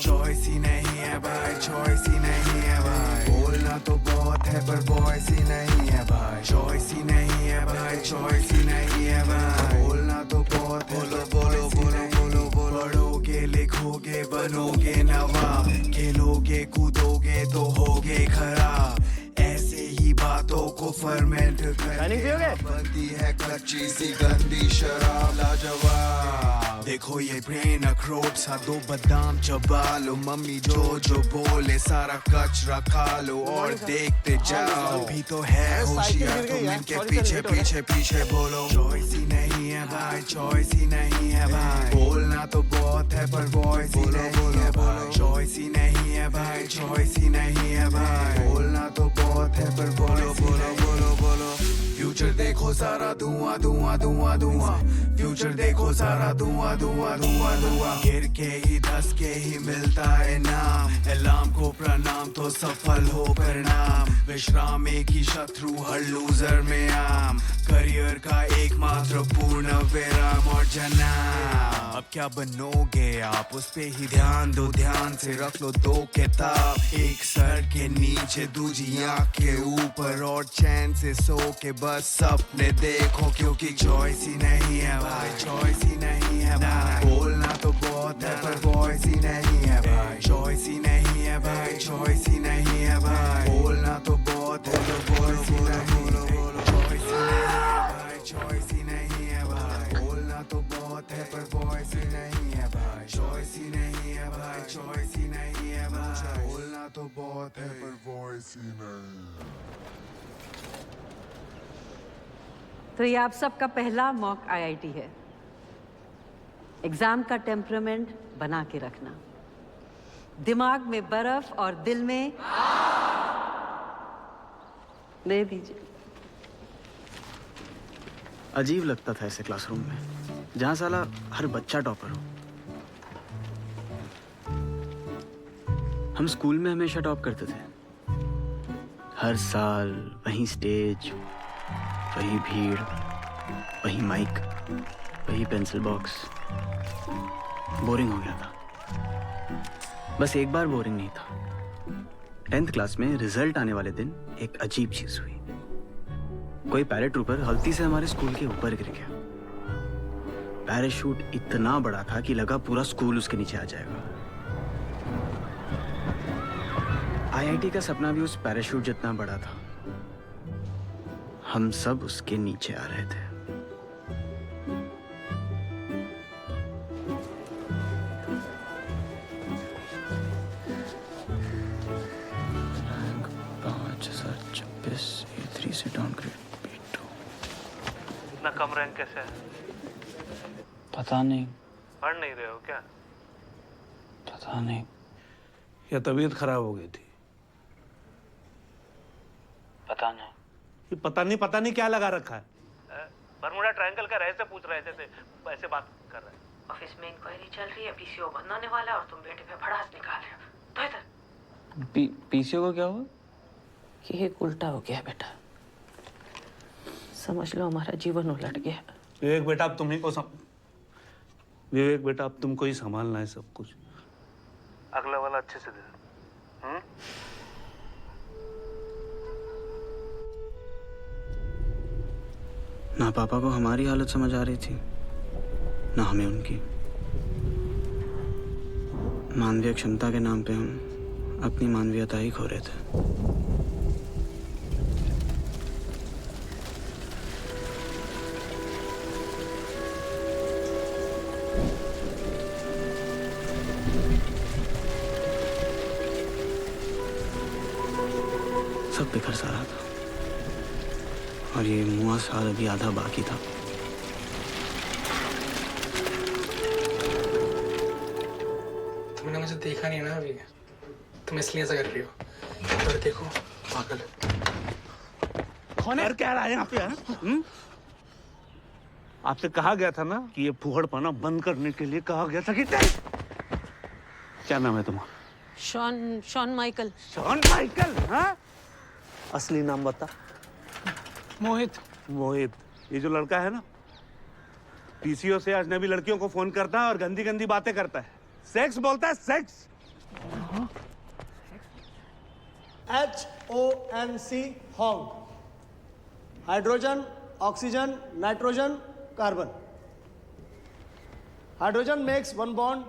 चॉइस ही नहीं है भाई, चॉइस ही नहीं है भाई, बोलना तो बहुत है पर वॉइस ही नहीं है भाई। चॉइस ही नहीं है भाई, चॉइस ही नहीं है भाई, बोलना तो बहुत है। बोलो बोलो बोलो बोलो बोलो, पढ़ोगे लिखोगे बनोगे नवाब, खेलोगे कूदोगे तो होगे खराब। ऐसे ही बातों को फर्मेंट करके बनती है कच्ची सी गंदी शराब लाजवाब। देखो ये ब्रेन अखरोट सा, दो बादाम चबा लो, मम्मी जो जो बोले सारा कचरा खा लो और देखते जाओ। भी तो है होशियार तुम इनके पीछे पीछे पीछे बोलो। चॉइस ही नहीं है भाई, चॉइस ही नहीं है भाई, बोलना तो बहुत है पर वॉइस ही नहीं है भाई। चॉइस ही नहीं है भाई, चॉइस ही नहीं है भाई, बोलना तो बहुत है पर बोलो बोलो बोलो बोलो। फ्यूचर देखो सारा धुआं धुआं धुआं धुआं, फ्यूचर देखो सारा धुआं धुआं धुआं धुआं, गिर के ही धस के ही मिलता है नाम, अलार्म को प्रणाम तो सफल हो परिणाम, विश्राम एक ही शत्रु हर लूजर में आम, करियर का एकमात्र पूर्ण विराम और जनाब। अब क्या बनोगे आप, उस पे ही ध्यान दो, ध्यान से रख लो दो किताब, एक सर के नीचे दूसरी आँख के ऊपर, और चैन से सो के बस सपने देखो, क्योंकि चॉइस ही नहीं है भाई, चॉइस ही नहीं है भाई, बोलना तो बहुत है पर वॉइस ही नहीं है भाई, चॉइस ही नहीं है भाई, चॉइस ही नहीं है भाई, बोलना तो बहुत है पर वॉइस ही नहीं है भाई, चॉइस ही नहीं है भाई, बोलना तो बहुत है पर वॉइस ही नहीं है भाई, चॉइस ही नहीं है भाई, चॉइस ही नहीं है भाई, बोलना तो बहुत है पर वॉइस ही नहीं। तो ये आप सबका पहला मॉक आईआईटी है। एग्जाम का टेम्परामेंट बना के रखना, दिमाग में बर्फ और दिल में दे दीजिए। अजीब लगता था ऐसे क्लासरूम में जहां साला हर बच्चा टॉपर हो। हम स्कूल में हमेशा टॉप करते थे, हर साल वही स्टेज, वही भीड़, वही माइक, वही पेंसिल बॉक्स। बोरिंग हो गया था। बस एक बार बोरिंग नहीं था। 10th क्लास में रिजल्ट आने वाले दिन एक अजीब चीज हुई। कोई पैराट्रूपर गलती से हमारे स्कूल के ऊपर गिर गया। पैराशूट इतना बड़ा था कि लगा पूरा स्कूल उसके नीचे आ जाएगा। आईआईटी का सपना भी उस पैराशूट जितना बड़ा था। हम सब उसके नीचे आ रहे थे। रैंक 5026 A3 से डाउनग्रेड B2। इतना कम रैंक कैसे है? पता नहीं। पढ़ नहीं रहे हो क्या? पता नहीं। या तबीयत खराब हो गई थी? पता नहीं। ये पता नहीं क्या लगा रखा है? बरमुडा ट्रायंगल का रहस्य पूछ रहे थे, ऐसे बात कर रहे हैं। ऑफिस में इंक्वायरी चल रही है, पीसीओ बंद होने वाला है और तुम बेटे पे भड़ास निकाल रहे हो। तो इधर पीसीओ को क्या हुआ? कि एक उल्टा हो गया बेटा, समझ लो हमारा जीवन उलट गया। विवेक बेटा अब तुम्ही को विवेक बेटा अब तुमको ही संभालना है सब कुछ। अगला वाला अच्छे से दे। ना पापा को हमारी हालत समझ आ रही थी, ना हमें उनकी। मानवीय क्षमता के नाम पे हम अपनी मानवीयता ही खो रहे थे। सब बिखर सा रहा था और ये मुआ साल अभी आधा बाकी था। तुमने मुझे देखा नहीं ना अभी, तुम इसलिए ऐसा कर रही हो। और देखो पागल कौन है? क्या रहा है यहाँ पे? आपसे कहा गया था ना कि ये फुहड़पना बंद करने के लिए कहा गया था कि क्या नाम है तुम्हारा? Shawn Michael. Shawn Michael? हाँ? असली नाम बता। मोहित। मोहित। ये जो लड़का है ना, पीसीओ से अजनबी लड़कियों को फोन करता है और गंदी गंदी बातें करता है, सेक्स बोलता है, sex. HONC Hong, hydrogen, oxygen, nitrogen, carbon. Hydrogen makes 1 bond,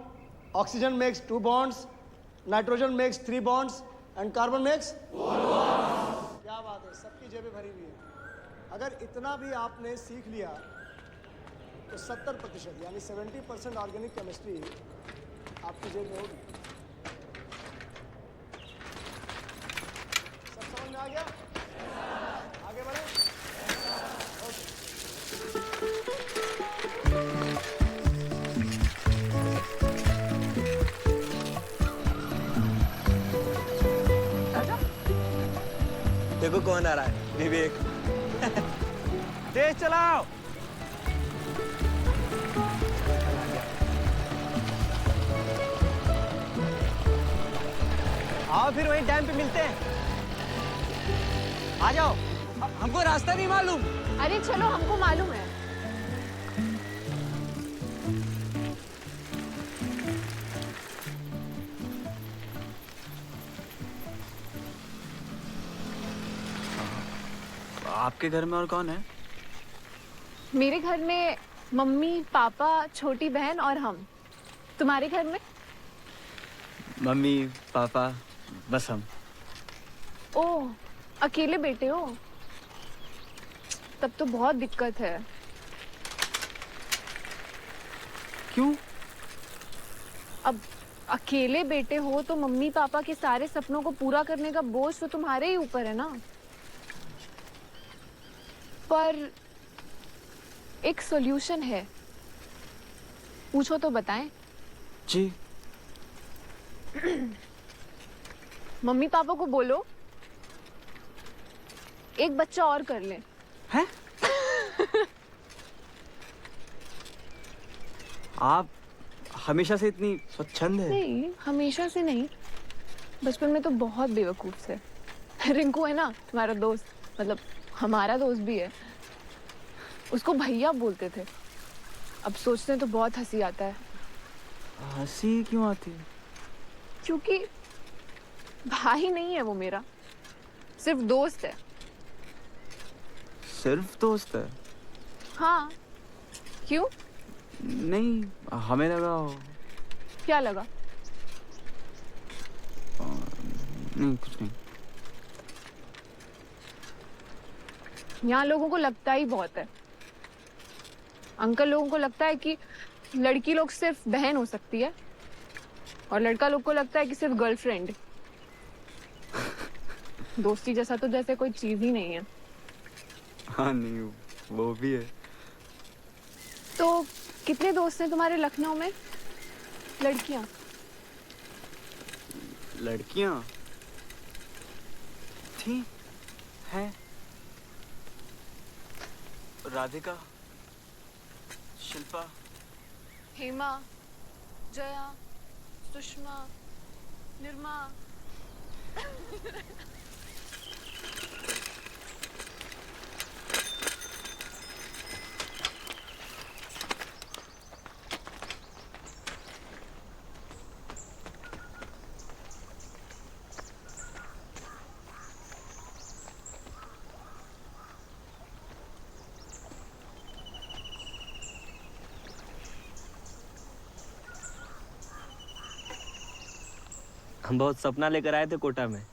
oxygen makes 2 bonds, nitrogen makes 3 bonds and carbon makes 1 bond. क्या बात है, सबकी जेबें भरी हुई है। अगर इतना भी आपने सीख लिया तो 70% यानी 70% ऑर्गेनिक केमिस्ट्री आपकी जेब में होगी। सब समझ में आ गया? आगे बढ़े। देखो कौन आ रहा है, विवेक। तेज चलाओ। आओ फिर वहीं डैम पे मिलते हैं। आ जाओ, हमको रास्ता नहीं मालूम। अरे चलो, हमको मालूम है। आपके घर में और कौन है? मेरे घर में मम्मी, पापा, छोटी बहन और हम। तुम्हारे घर में? मम्मी, पापा, बस हम। ओह, अकेले बेटे हो? तब तो बहुत दिक्कत है। क्यों? अब अकेले बेटे हो तो मम्मी पापा के सारे सपनों को पूरा करने का बोझ तो तुम्हारे ही ऊपर है ना। पर एक सॉल्यूशन है, पूछो तो बताएं। जी। मम्मी पापा को बोलो एक बच्चा और कर ले। हैं? आप हमेशा से इतनी स्वच्छंद है? नहीं, हमेशा से नहीं, बचपन में तो बहुत बेवकूफ थे। रिंकू है ना तुम्हारा दोस्त, मतलब हमारा दोस्त भी है, उसको भैया बोलते थे। अब सोचते हैं तो बहुत हंसी आता है। हंसी क्यों आती है? क्योंकि भाई नहीं है वो मेरा, सिर्फ दोस्त है। सिर्फ दोस्त है? हाँ, क्यों? नहीं, हमें लगा। क्या लगा? नहीं, कुछ नहीं। यहाँ लोगों को लगता ही बहुत है। अंकल लोगों को लगता है कि लड़की लोग सिर्फ बहन हो सकती है, और लड़का लोग को लगता है कि सिर्फ गर्लफ्रेंड। दोस्ती जैसा तो जैसे कोई चीज ही नहीं है। हाँ, नहीं, वो भी है। तो कितने दोस्त हैं तुम्हारे लखनऊ में? लड़कियां? लड़कियां थी, हैं। राधिका, शिल्पा, हेमा, जया, सुषमा, निर्मा। हम बहुत सपना लेकर आए थे कोटा में।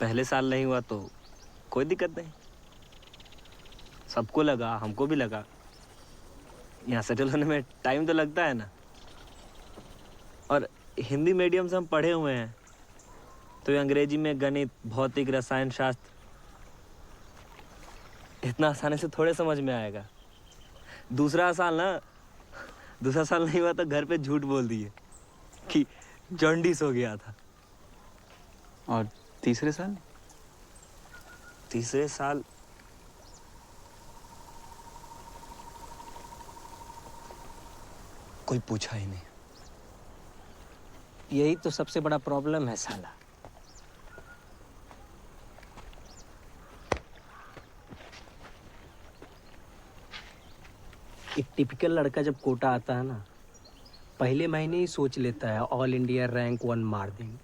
पहले साल नहीं हुआ तो कोई दिक्कत नहीं। सबको लगा, हमको भी लगा, यहाँ सेटल होने में टाइम तो लगता है ना। और हिंदी मीडियम से हम पढ़े हुए हैं, तो ये अंग्रेजी में गणित, भौतिक, रसायन शास्त्र इतना आसानी से थोड़े समझ में आएगा। दूसरा साल नहीं हुआ तो घर पे झूठ बोल दिए कि जॉन्डिस हो गया था। और तीसरे साल कोई पूछा ही नहीं। यही तो सबसे बड़ा प्रॉब्लम है साला। एक टिपिकल लड़का जब कोटा आता है ना, पहले महीने ही सोच लेता है ऑल इंडिया रैंक 1 मार देंगे।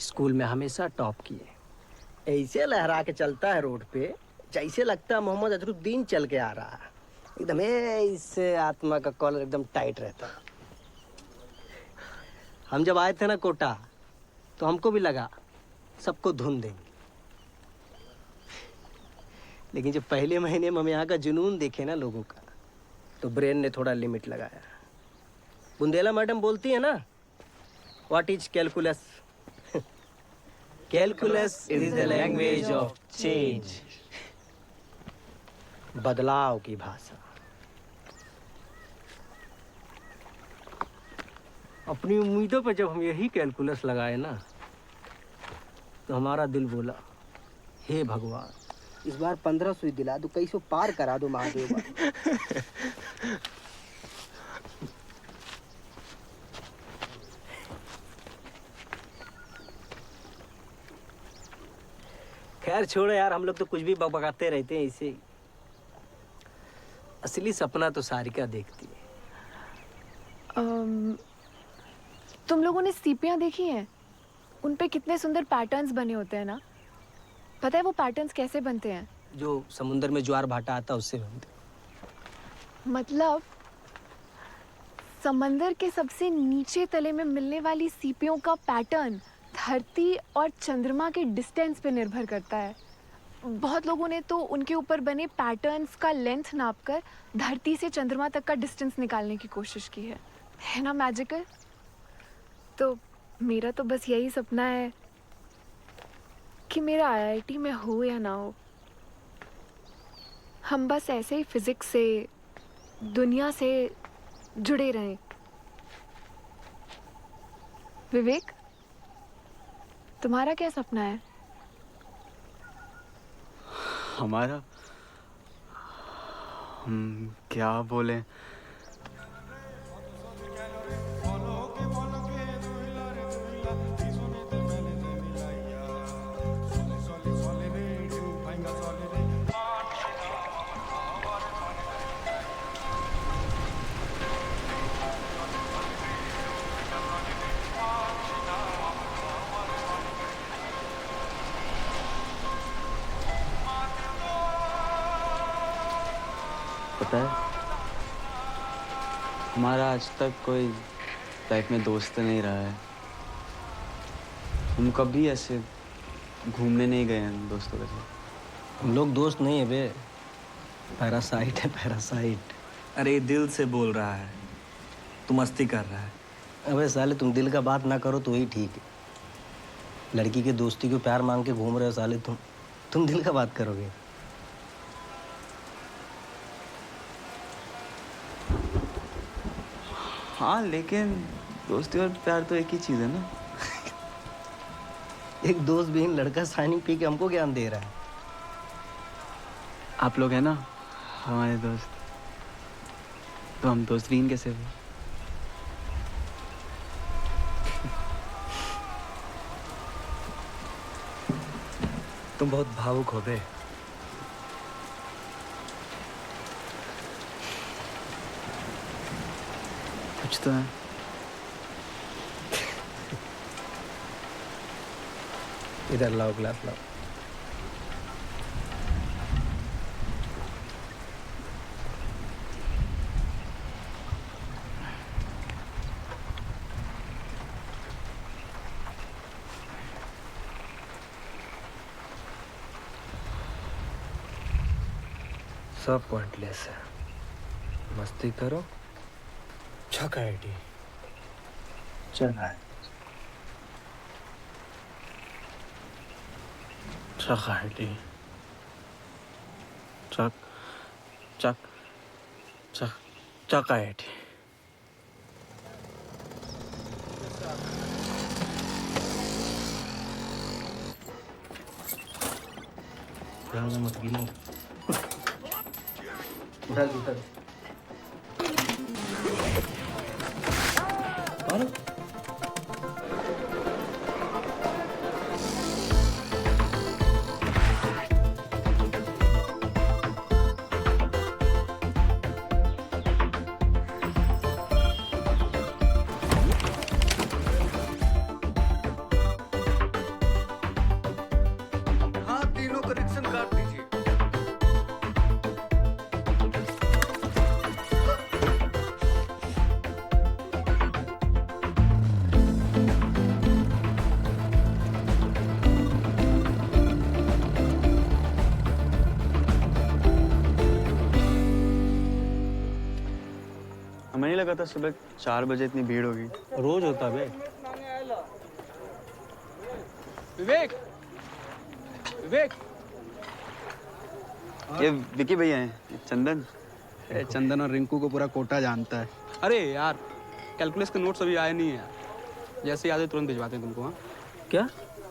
स्कूल में हमेशा टॉप किए, ऐसे लहरा के चलता है रोड पे जैसे लगता है मोहम्मद अजरुद्दीन चल के आ रहा है। एकदम ऐसे आत्मा का कॉलर एकदम टाइट रहता है। हम जब आए थे ना कोटा, तो हमको भी लगा सबको धुन देंगे, लेकिन जब पहले महीने में हम यहाँ का जुनून देखे ना लोगों का, तो ब्रेन ने थोड़ा लिमिट लगाया। बुंदेला मैडम बोलती है ना, what is calculus? Calculus is the language of change. बदलाव की भाषा। अपनी उम्मीदों पर जब हम यही कैलकुलस लगाए ना, तो हमारा दिल बोला, हे भगवान, इस बार 15 सुई दिला दो, 2100 पार करा दो महादेव। खैर छोड़ो यार, हम लोग तो कुछ भी बकबकाते रहते हैं इसे। असली सपना तो सारिका देखती है। तुम लोगों ने सीपियाँ देखी हैं? उन पे कितने सुंदर पैटर्न्स बने होते हैं ना। पता है वो पैटर्न्स कैसे बनते हैं? जो समुंदर में ज्वार भाटा आता है उससे बनते। मतलब समंदर के सबसे नीचे तले में मिलने वाली सीपियों का पैटर्न धरती और चंद्रमा के डिस्टेंस पे निर्भर करता है। बहुत लोगों ने तो उनके ऊपर बने पैटर्न्स का लेंथ नापकर धरती से चंद्रमा तक का डिस्टेंस निकालने की कोशिश की है ना मैजिकल? तो मेरा तो बस यही सपना है कि मेरा IIT में हो या ना हो, हम बस ऐसे ही फिजिक्स से, दुनिया से जुड़े रहें। विवेक, तुम्हारा क्या सपना है? हमारा, हम क्या बोले? पता है, हमारा आज तक कोई लाइफ में दोस्त नहीं रहा है। हम कभी ऐसे घूमने नहीं गए हैं दोस्तों के साथ। हम लोग दोस्त नहीं है बे, पैरासाइट है, पैरासाइट। अरे दिल से बोल रहा है, तू मस्ती कर रहा है। अबे साले तुम दिल का बात ना करो तो ही ठीक है। लड़की के दोस्ती को प्यार मांग के घूम रहे हो साले तुम दिल का बात करोगे? हाँ, लेकिन दोस्ती और प्यार तो एक ही चीज है ना। एक दोस्त विहीन लड़का साइनिंग पी के हमको ज्ञान दे रहा है। आप लोग हैं ना हमारे दोस्त, तो हम दोस्त विहीन कैसे हुए? तुम बहुत भावुक हो बे। कुछ तो है। इधर लाओ ग्लास लाओ। सब पॉइंटलेस है, मस्ती करो। छका आईडी चला है, चक आईडी, चक चक चक चक आईडी। ध्यान मत गिनो। उधर उधर हमें नहीं लगा था सुबह 4 बजे इतनी भीड़ होगी। रोज होता बे। विवेक, विवेक, ये विकी भैया हैं, ये चंदन। चंदन और रिंकू को पूरा कोटा जानता है। अरे यार, कैलकुलस के नोट्स अभी आए नहीं है। जैसे ही आ जाए तुरंत भिजवाते हैं तुमको। हाँ क्या?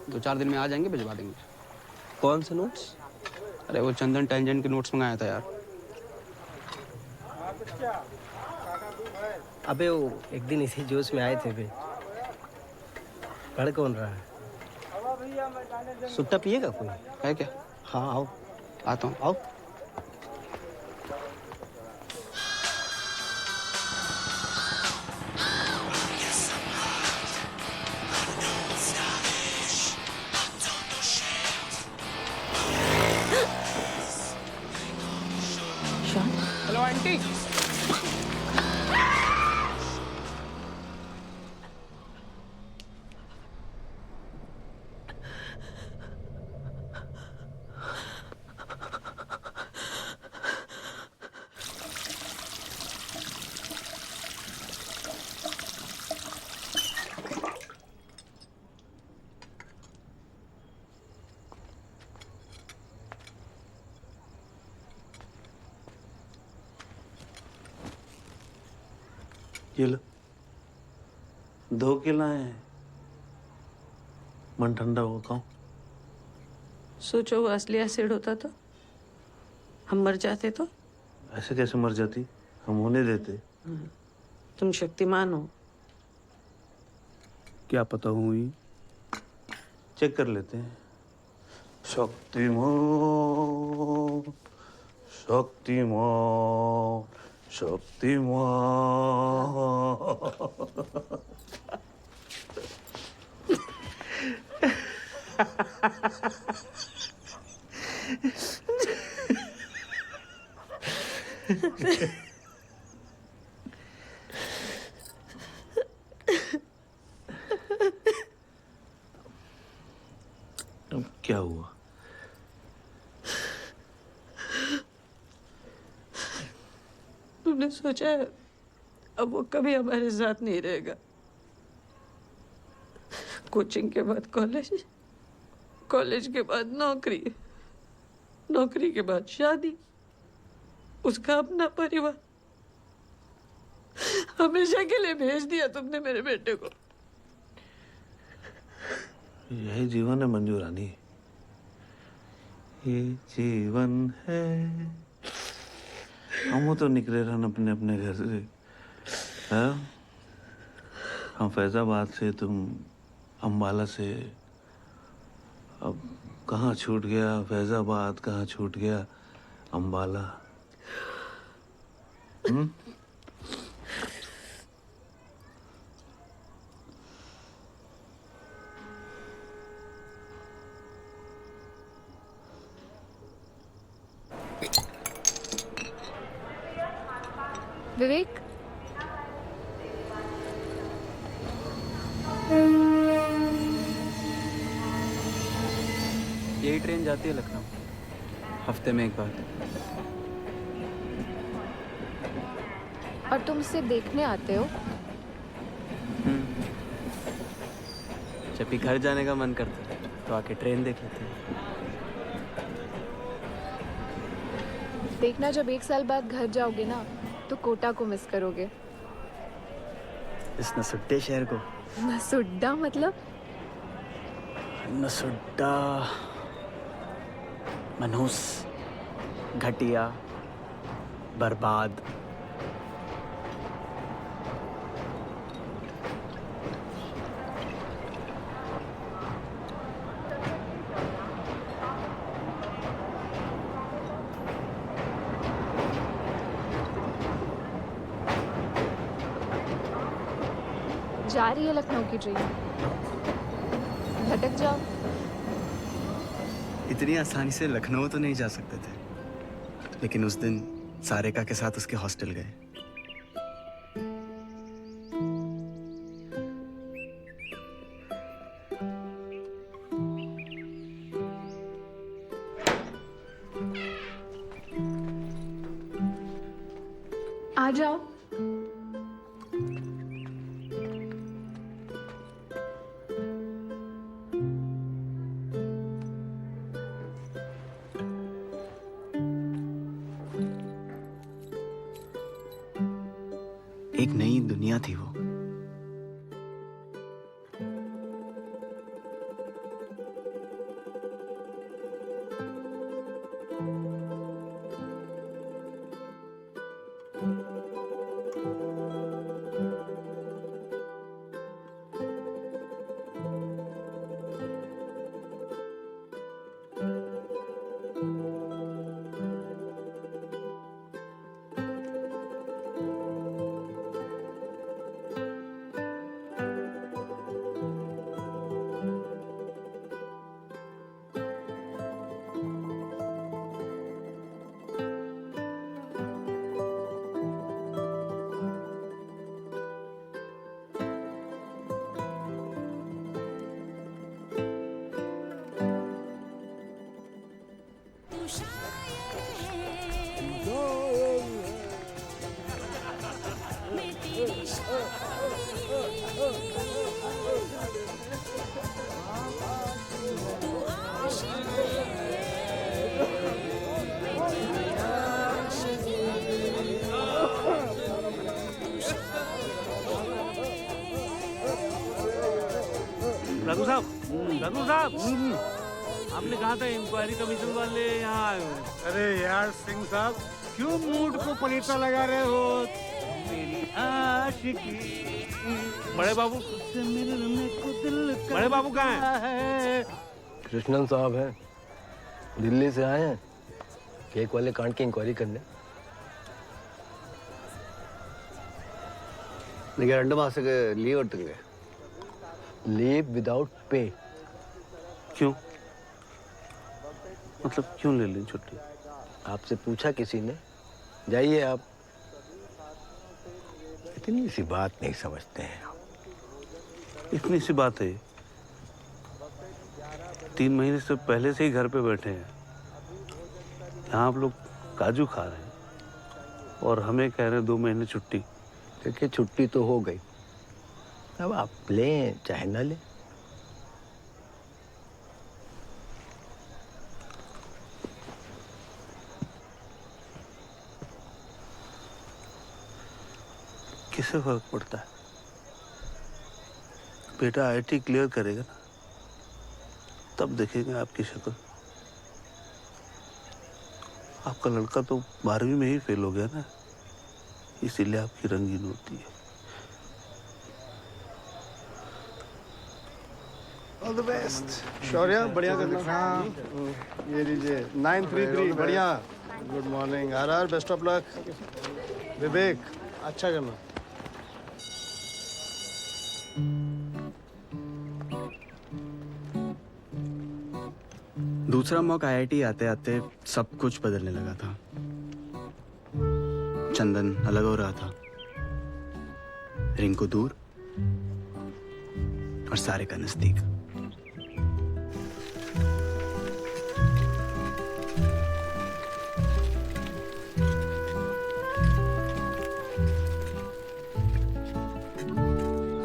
2-4 दिन में आ जाएंगे, भिजवा देंगे। कौन से नोट्स? अरे वो चंदन टेंजेंट के नोट्स मंगाया था यार। अबे वो एक दिन इसी जोश में आए थे बे। पढ़ कौन रहा है? सुट्टा पिएगा कोई? है क्या? हाँ आओ। आता हूँ। आओ। Hello aunty. ये लो 2 किलो है। मन ठंडा हो खाओ। सोचो वो असली एसिड होता तो हम मर जाते तो। ऐसे कैसे मर जाती? हम होने देते। तुम शक्तिमान हो। क्या पता हुई? चेक कर लेते हैं। शक्तिमान शक्तिमान शक्तिमान। अब क्या हुआ? तुमने सोचा है अब वो कभी हमारे साथ नहीं रहेगा। कोचिंग के बाद कॉलेज, कॉलेज के बाद नौकरी, नौकरी के बाद शादी, उसका अपना परिवार। हमेशा के लिए भेज दिया तुमने मेरे बेटे को। यही जीवन है मंजू रानी, ये जीवन है। हम तो निकले रहन अपने अपने घर से। हाँ? हम फैजाबाद से, तुम अम्बाला से। अब कहाँ छूट गया फैजाबाद, कहाँ छूट गया अम्बाला। विवेक, यही ट्रेन जाती है लखनऊ, हफ्ते में एक बार। और तुम इसे देखने आते हो? जब भी घर जाने का मन करता है तो आके ट्रेन देख लेते हैं। देखना, जब 1 साल बाद घर जाओगे ना तो कोटा को मिस करोगे। इस नसुड्डे शहर को। नसुड्डा मतलब? नसुड्डा, मनहूस, घटिया, बर्बाद। जा रही है लखनऊ की ट्रेन, भटक जाओ। इतनी आसानी से लखनऊ तो नहीं जा सकते थे, लेकिन उस दिन सारिका के साथ उसके हॉस्टल गए। आ जाओ। एक नई दुनिया थी वो। रघु साहब, आपने कहा था इंक्वायरी कमीशन वाले यहाँ आए हुए। अरे यार सिंह साहब, क्यों मूड को पलीता लगा रहे हो? मेरी आशिकी। बड़े बाबू बड़े बाबू कहाँ हैं? कृष्णन साहब हैं, दिल्ली से आए हैं केक वाले कांड की इंक्वायरी करने। എനിക്ക് 2 മാസത്തേക്ക് ലീവ് എടുത്തുங்க लीव विदाउट पे। क्यों? मतलब क्यों ले ली छुट्टी? आपसे पूछा किसी ने? जाइए आप। इतनी सी बात नहीं समझते हैं आप। इतनी सी बात है, 3 महीने से पहले से ही घर पे बैठे हैं। यहाँ आप लोग काजू खा रहे हैं और हमें कह रहे हैं 2 महीने छुट्टी। देखिए छुट्टी तो हो गई, अब आप लें चाहे न लें। किससे फर्क पड़ता है? बेटा आईआईटी क्लियर करेगा ना, तब देखेंगे आपकी शक्ल। आपका लड़का तो 12वीं में ही फेल हो गया ना, इसीलिए आपकी रंगीन होती है। All the best. शौर्य बढ़िया कर दिखा। ये लीजिए 933 बढ़िया। Good morning RR, best of luck. Vivek अच्छा करना। दूसरा मौका आईआईटी आते आते सब कुछ बदलने लगा था। चंदन अलग हो रहा था, रिंकू दूर और सारे का नजदीक।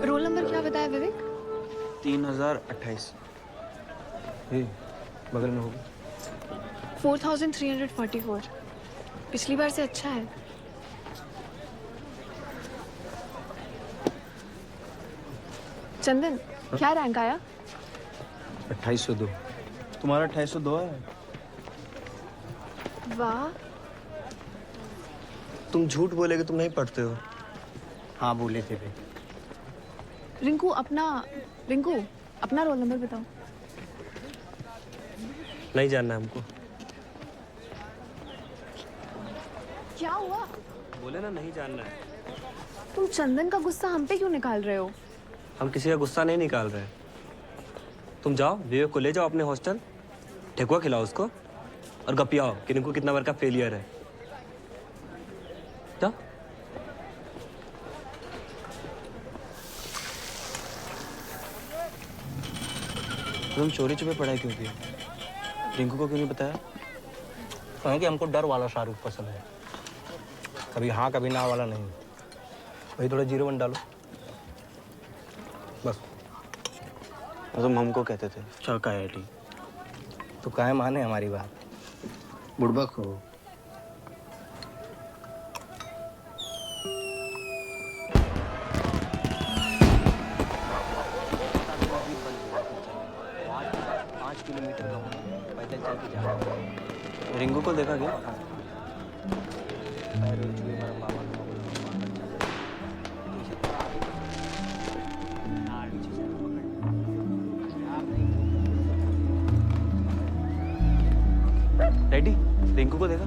रोल नंबर क्या बताया विवेक? 3028। बगल में होगी। 4344। पिछली बार से अच्छा है। चंदन क्या रैंक आया? 2802। तुम्हारा 2802 है। वाह, तुम झूठ बोले कि तुम नहीं पढ़ते हो। हाँ बोले थे भाई। रिंकू अपना रोल नंबर बताओ। नहीं जानना हमको। क्या हुआ? बोले ना नहीं जानना है। तुम चंदन का गुस्सा हम पे क्यों निकाल रहे हो? हम किसी का गुस्सा नहीं निकाल रहे। तुम जाओ विवेक को ले जाओ अपने हॉस्टल, ठेकुआ खिलाओ उसको और गपियाओ कि रिंकू कितना बार का फेलियर है। जाओ। तुम चोरी छुपे पढ़ाई क्यों की? रिंकू को क्यों नहीं बताया? कहें कि हमको डर वाला शाहरुख पसंद है, कभी हाँ कभी ना वाला नहीं। वही थोड़ा 01 डालो बस। तुम हमको कहते थे चौका आईआईटी तो काहे माने हमारी बात। बुड़बक हो। रिंकू को देखा क्या? डैडी रिंकू को देखा?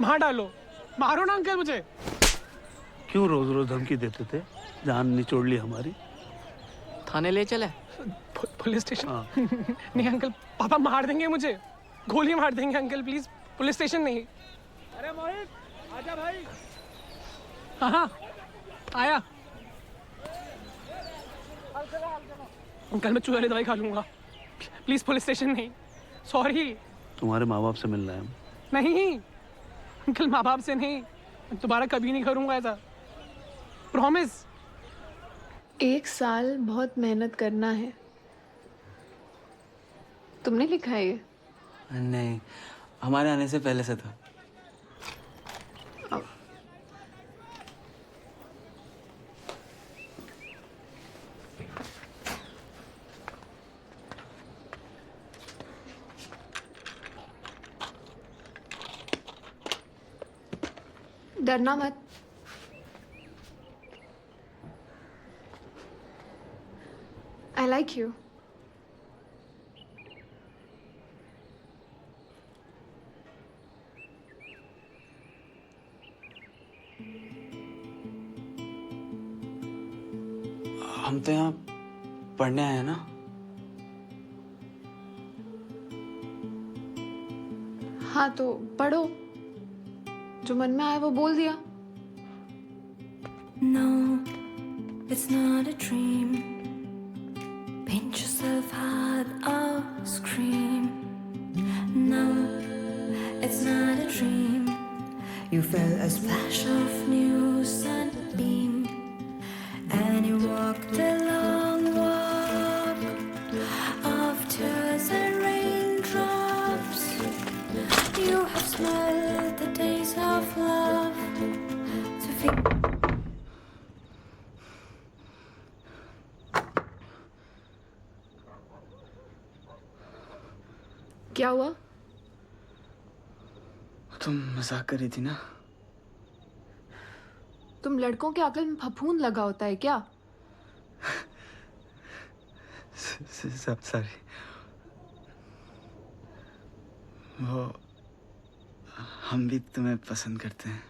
मार डालो, मारो ना अंकल मुझे। क्यों रोज रोज धमकी देते थे? जान निचोड़ ली हमारी। थाने ले चले? Police station? नहीं अंकल, पापा मार देंगे मुझे, गोली मार देंगे अंकल, प्लीज पुलिस स्टेशन नहीं। अरे मोहित, आजा भाई। हाँ आया। अंकल मैं चूहे वाली दवाई खा लूंगा, प्लीज पुलिस स्टेशन नहीं, सॉरी। तुम्हारे माँ बाप से मिलना है। नहीं अंकल, माँ बाप से नहीं, दोबारा कभी नहीं करूंगा ऐसा, प्रॉमिस। 1 साल बहुत मेहनत करना है। तुमने लिखा है ये? नहीं, हमारे आने से पहले से था। डरना मत। I like you. हम तो यहाँ पढ़ने आए हैं ना। हाँ तो पढ़ो, जो मन में आया वो बोल दिया। No, it's not a dream. Pinch yourself hard or scream. No, it's not a dream. You felt a splash of new sunbeam, and you walked a long walk of tears and raindrops. You have smelled the days of love to feel. क्या हुआ? तुम मजाक कर रही थी ना। तुम लड़कों के अकल में फफूंद लगा होता है क्या? सॉरी। वो हम भी तुम्हें पसंद करते हैं।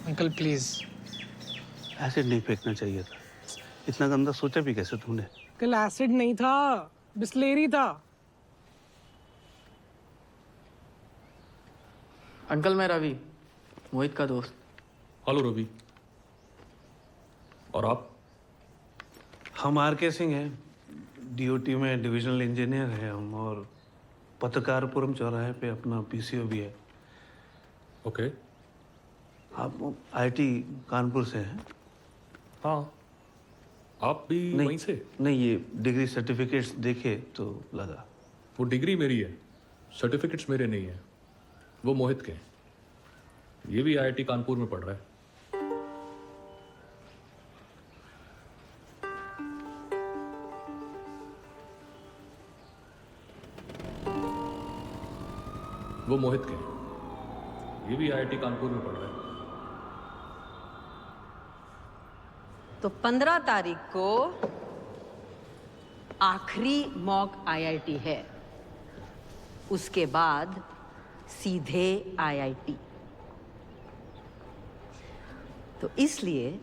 Uncle please. एसिड नहीं फेंकना चाहिए था। इतना गंदा सोचा भी कैसे तूने? अंकल एसिड नहीं था, बिस्लेरी था। अंकल मैं रवि, मोहित का दोस्त। हेलो रवि। और आप? हम आर.के. सिंह हैं, डीओटी में डिविजनल इंजीनियर हैं हम, और पत्रकारपुरम चौराहे पे अपना पीसीओ भी है। ओके। आप आईटी कानपुर से हैं? हाँ। आप भी वहीं से? नहीं, ये डिग्री सर्टिफिकेट्स देखे तो लगा। वो डिग्री मेरी है, सर्टिफिकेट्स मेरे नहीं है, वो मोहित के हैं। ये भी आईआईटी कानपुर में पढ़ रहा है। वो मोहित के हैं। ये भी आईआईटी कानपुर में पढ़ रहा है। तो 15 तारीख को आखिरी मॉक आईआईटी है, उसके बाद सीधे आईआईटी। तो इसलिए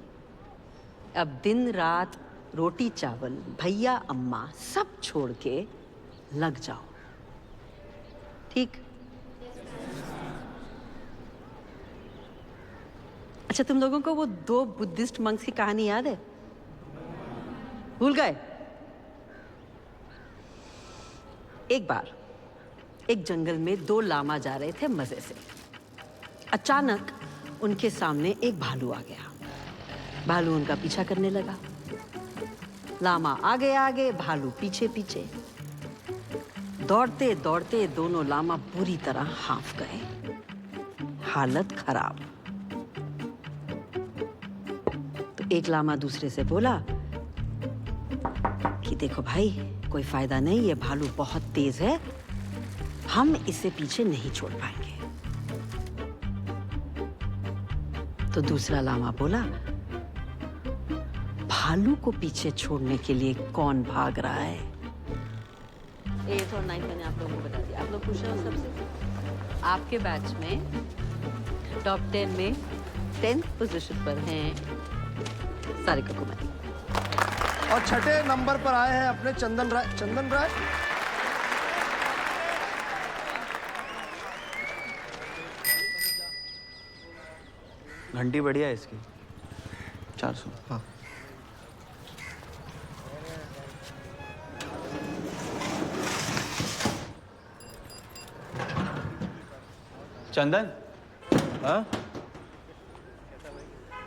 अब दिन रात रोटी चावल भैया अम्मा सब छोड़ के लग जाओ, ठीक? अच्छा, तुम लोगों को वो 2 बुद्धिस्ट मंक्स की कहानी याद है? भूल गए? एक बार एक जंगल में 2 लामा जा रहे थे मजे से। अचानक उनके सामने एक भालू आ गया। भालू उनका पीछा करने लगा। लामा आगे आगे, भालू पीछे पीछे। दौड़ते दौड़ते दोनों लामा बुरी तरह हांफ गए, हालत खराब। एक लामा दूसरे से बोला कि देखो भाई, कोई फायदा नहीं, ये भालू बहुत तेज है, हम इसे पीछे नहीं छोड़ पाएंगे। तो दूसरा लामा बोला, भालू को पीछे छोड़ने के लिए कौन भाग रहा है? 8 और 9 मैंने आप लोगों को बता दिया। आप लोग पूछ रहे हो सबसे, आपके बैच में टॉप 10 में 10th पोजीशन पर हैं सारिका कुमारी। और छठे नंबर पर आए हैं अपने चंदन राय। चंदन राय घंटी बढ़िया है इसकी, 400। हाँ। चंदन, हाँ?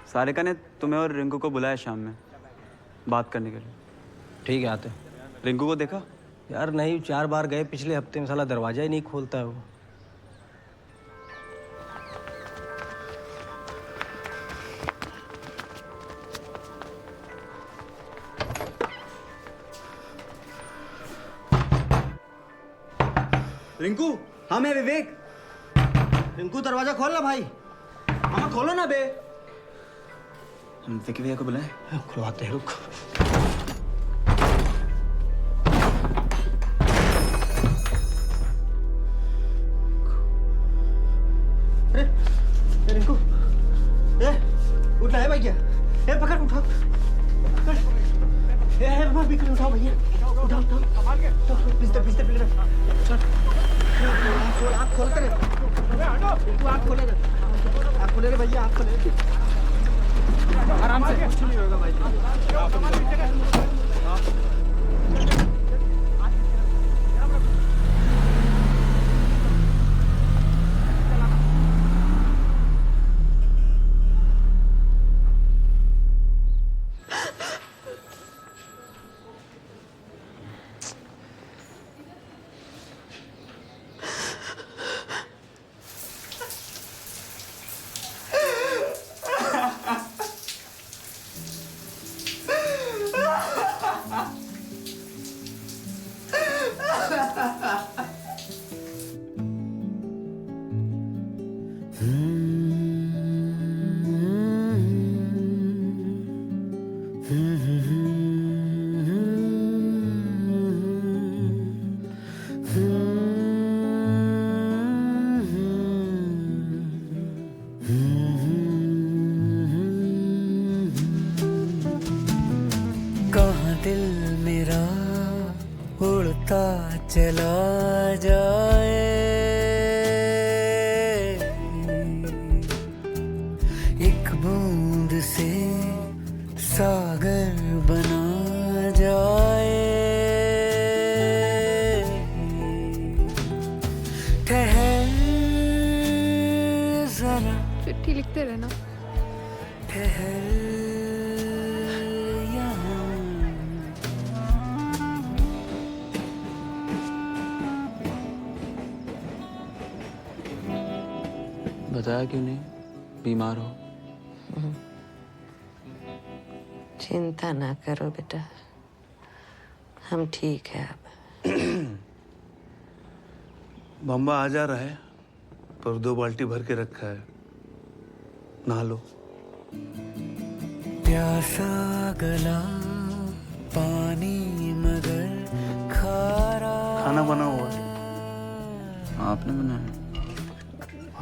सारिका ने तुम्हें और रिंकू को बुलाया शाम में बात करने के लिए। ठीक है, आते। रिंकू को देखा? यार नहीं, 4 बार गए पिछले हफ्ते में, साला दरवाजा ही नहीं खोलता है वो। रिंकू, हाँ मैं विवेक। रिंकू दरवाजा खोल ना भाई। हाँ खोलो ना बे। हम विकी भैया को बुलाएं? खुलवाते हैं, रुक। अरे रिंकू, उठना है भैया। पकड़, उठाओ। बिक्री उठाओ भैया, उठाओ। पिस्ते पकड़ो। आँख खोल कर, आँख खोले रे भैया, आँख खोले। आराम से, कुछ नहीं होगा भाई। चला जाए, एक बूंद से सागर बना जाए। ठहर जरा, चिट्ठी लिखते रहना। ठहर बताया क्यों नहीं? बीमार हो? चिंता ना करो बेटा, हम ठीक है अब। बम्बा आ जा रहा है, पर 2 बाल्टी भर के रखा है, नहा लो। प्यासा गला पानी मगर खारा। खाना बना हुआ है। आपने बनाया?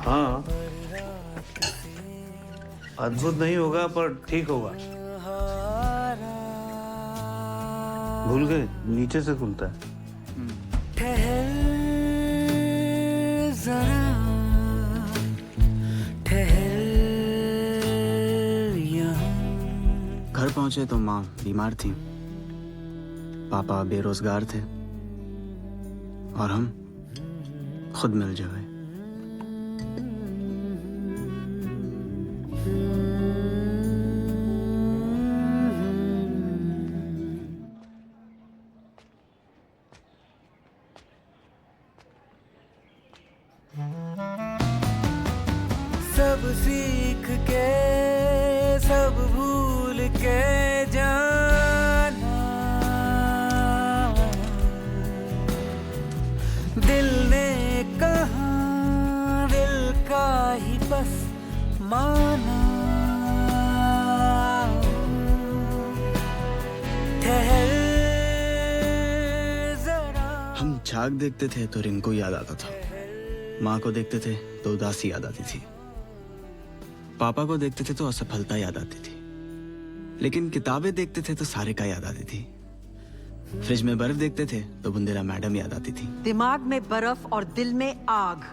हाँ, अद्भुत नहीं होगा पर ठीक होगा। भूल गए, नीचे से खुलता है। ठहर जरा, ठहर यहाँ। घर पहुंचे तो माँ बीमार थी, पापा बेरोजगार थे और हम खुद मिल जाए। सब सीख के, सब भूल झाग देखते थे तो रिंकू याद आता था, माँ को देखते थे तो उदासी याद आती थी, पापा को देखते थे तो असफलता याद आती थी, लेकिन किताबें देखते थे तो सारिका याद आती थी, फ्रिज में बर्फ देखते थे तो बुंदेला मैडम याद आती थी। दिमाग में बर्फ और दिल में आग।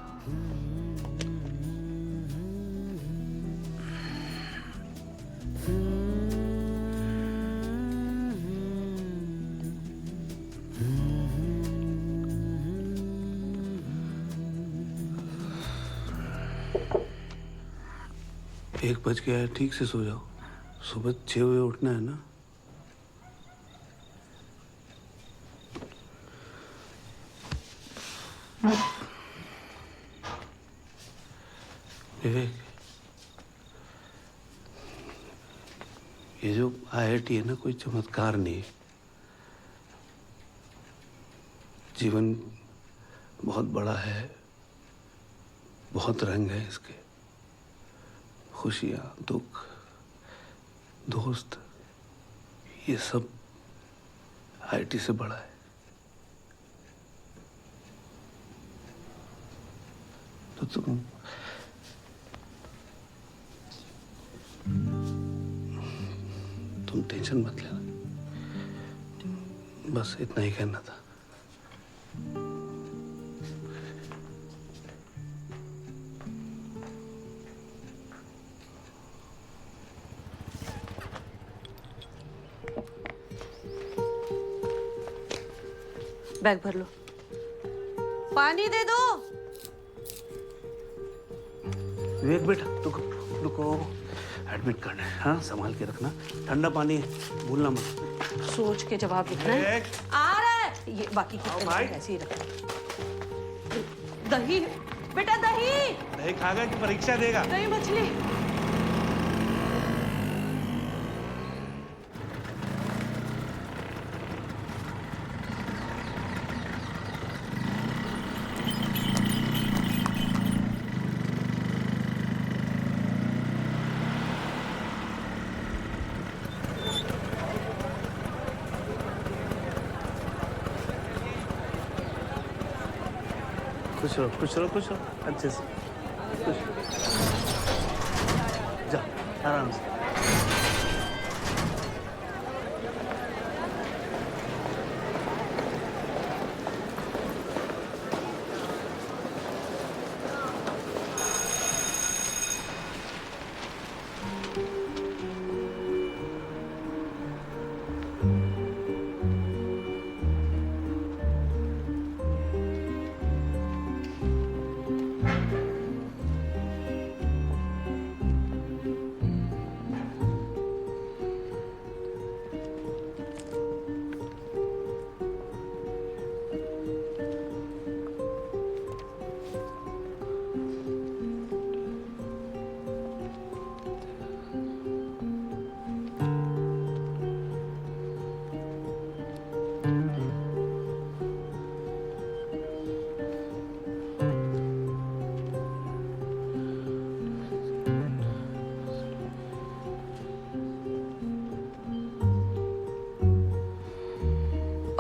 एक बज गया है, ठीक से सो जाओ, सुबह 6 बजे उठना है ना। विवेक, ये जो IIT है ना, कोई चमत्कार नहीं है। जीवन बहुत बड़ा है, बहुत रंग है इसके, खुशियाँ, दुख, दोस्त, ये सब IIT से बड़ा है। तो तुम टेंशन मत लेना, बस इतना ही कहना था। बैग भर लो, पानी दे दो। विवेक बेटा, रुको, एडमिट करना है, हाँ संभाल के रखना, ठंडा पानी है, भूलना मत। सोच के जवाब लिखना है। आ रहा है ये, बाकी की ऐसे ही रखना। दही बेटा, दही खाएगा कि परीक्षा देगा? दही मछली। खुश रहो अच्छे से, जा आराम से।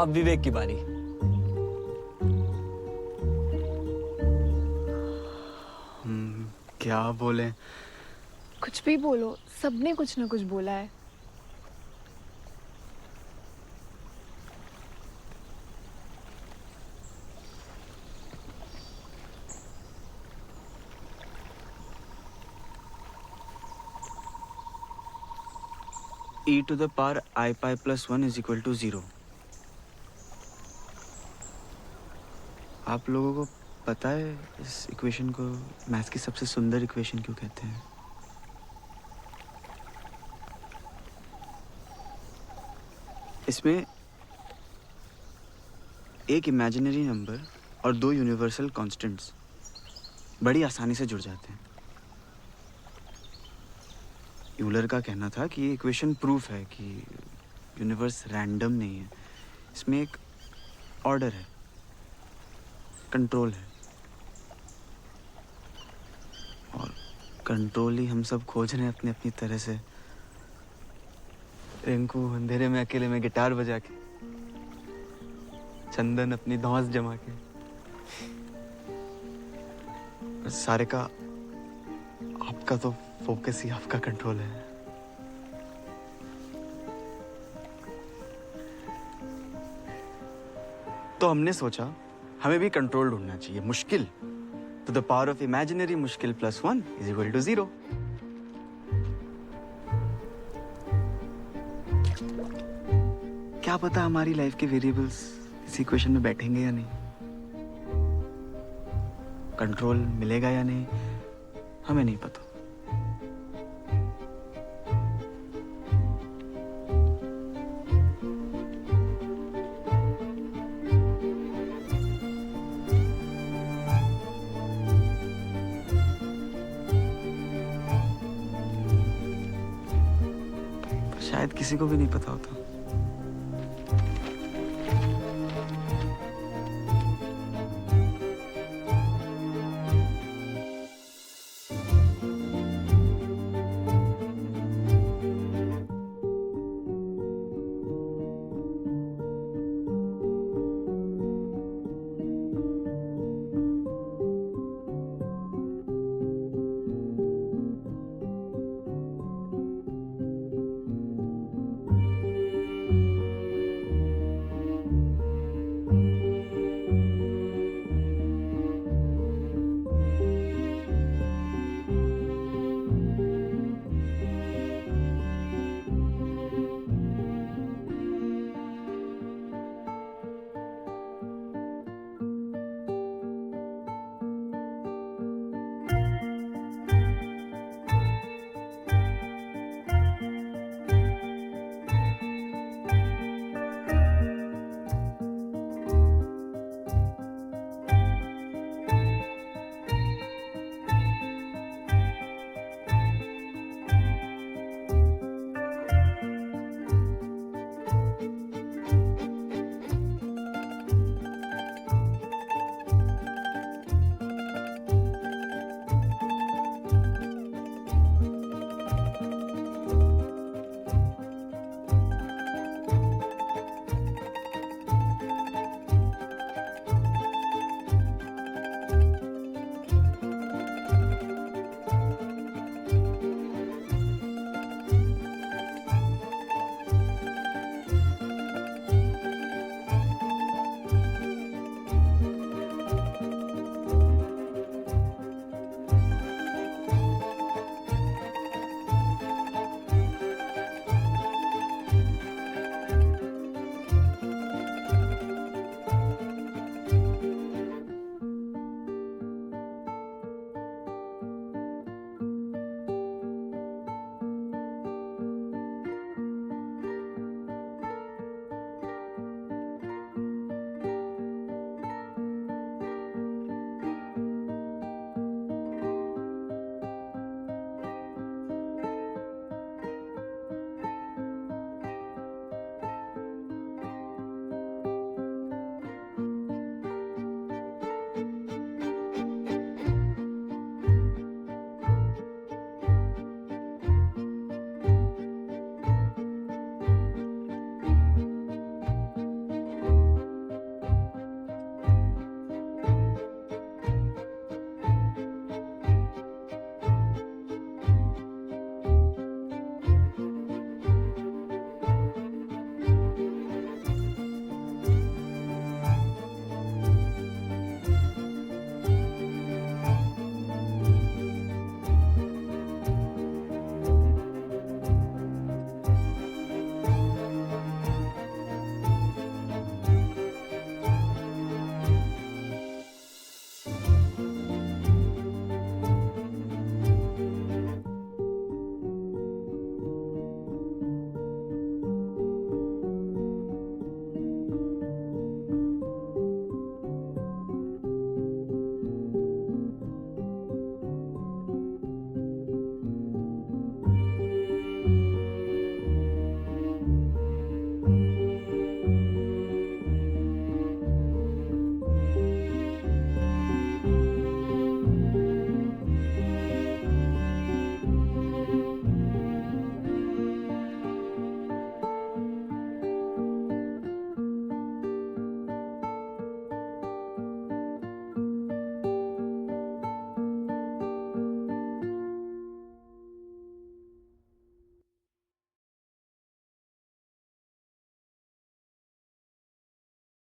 अब विवेक की बारी। क्या बोले? कुछ भी बोलो, सबने कुछ ना कुछ बोला है। e to the power I pi plus 1 is equal to 0। आप लोगों को पता है इस इक्वेशन को मैथ्स की सबसे सुंदर इक्वेशन क्यों कहते हैं? इसमें एक इमेजिनरी नंबर और दो यूनिवर्सल कांस्टेंट्स बड़ी आसानी से जुड़ जाते हैं। यूलर का कहना था कि ये इक्वेशन प्रूफ है कि यूनिवर्स रैंडम नहीं है, इसमें एक ऑर्डर है, कंट्रोल है, और कंट्रोल ही हम सब खोज रहे हैं अपनी अपनी तरह से। रिंकू अंधेरे में अकेले में गिटार बजा के, चंदन अपनी धौंस जमा के। सारे का आपका तो फोकस ही आपका कंट्रोल है। तो हमने सोचा हमें भी कंट्रोल ढूंढना चाहिए। मुश्किल तो द पावर ऑफ इमेजिनरी मुश्किल + 1 = 0। क्या पता हमारी लाइफ के वेरिएबल्स इस इक्वेशन में बैठेंगे या नहीं, कंट्रोल मिलेगा या नहीं, हमें नहीं पता। शायद किसी को भी नहीं पता होता।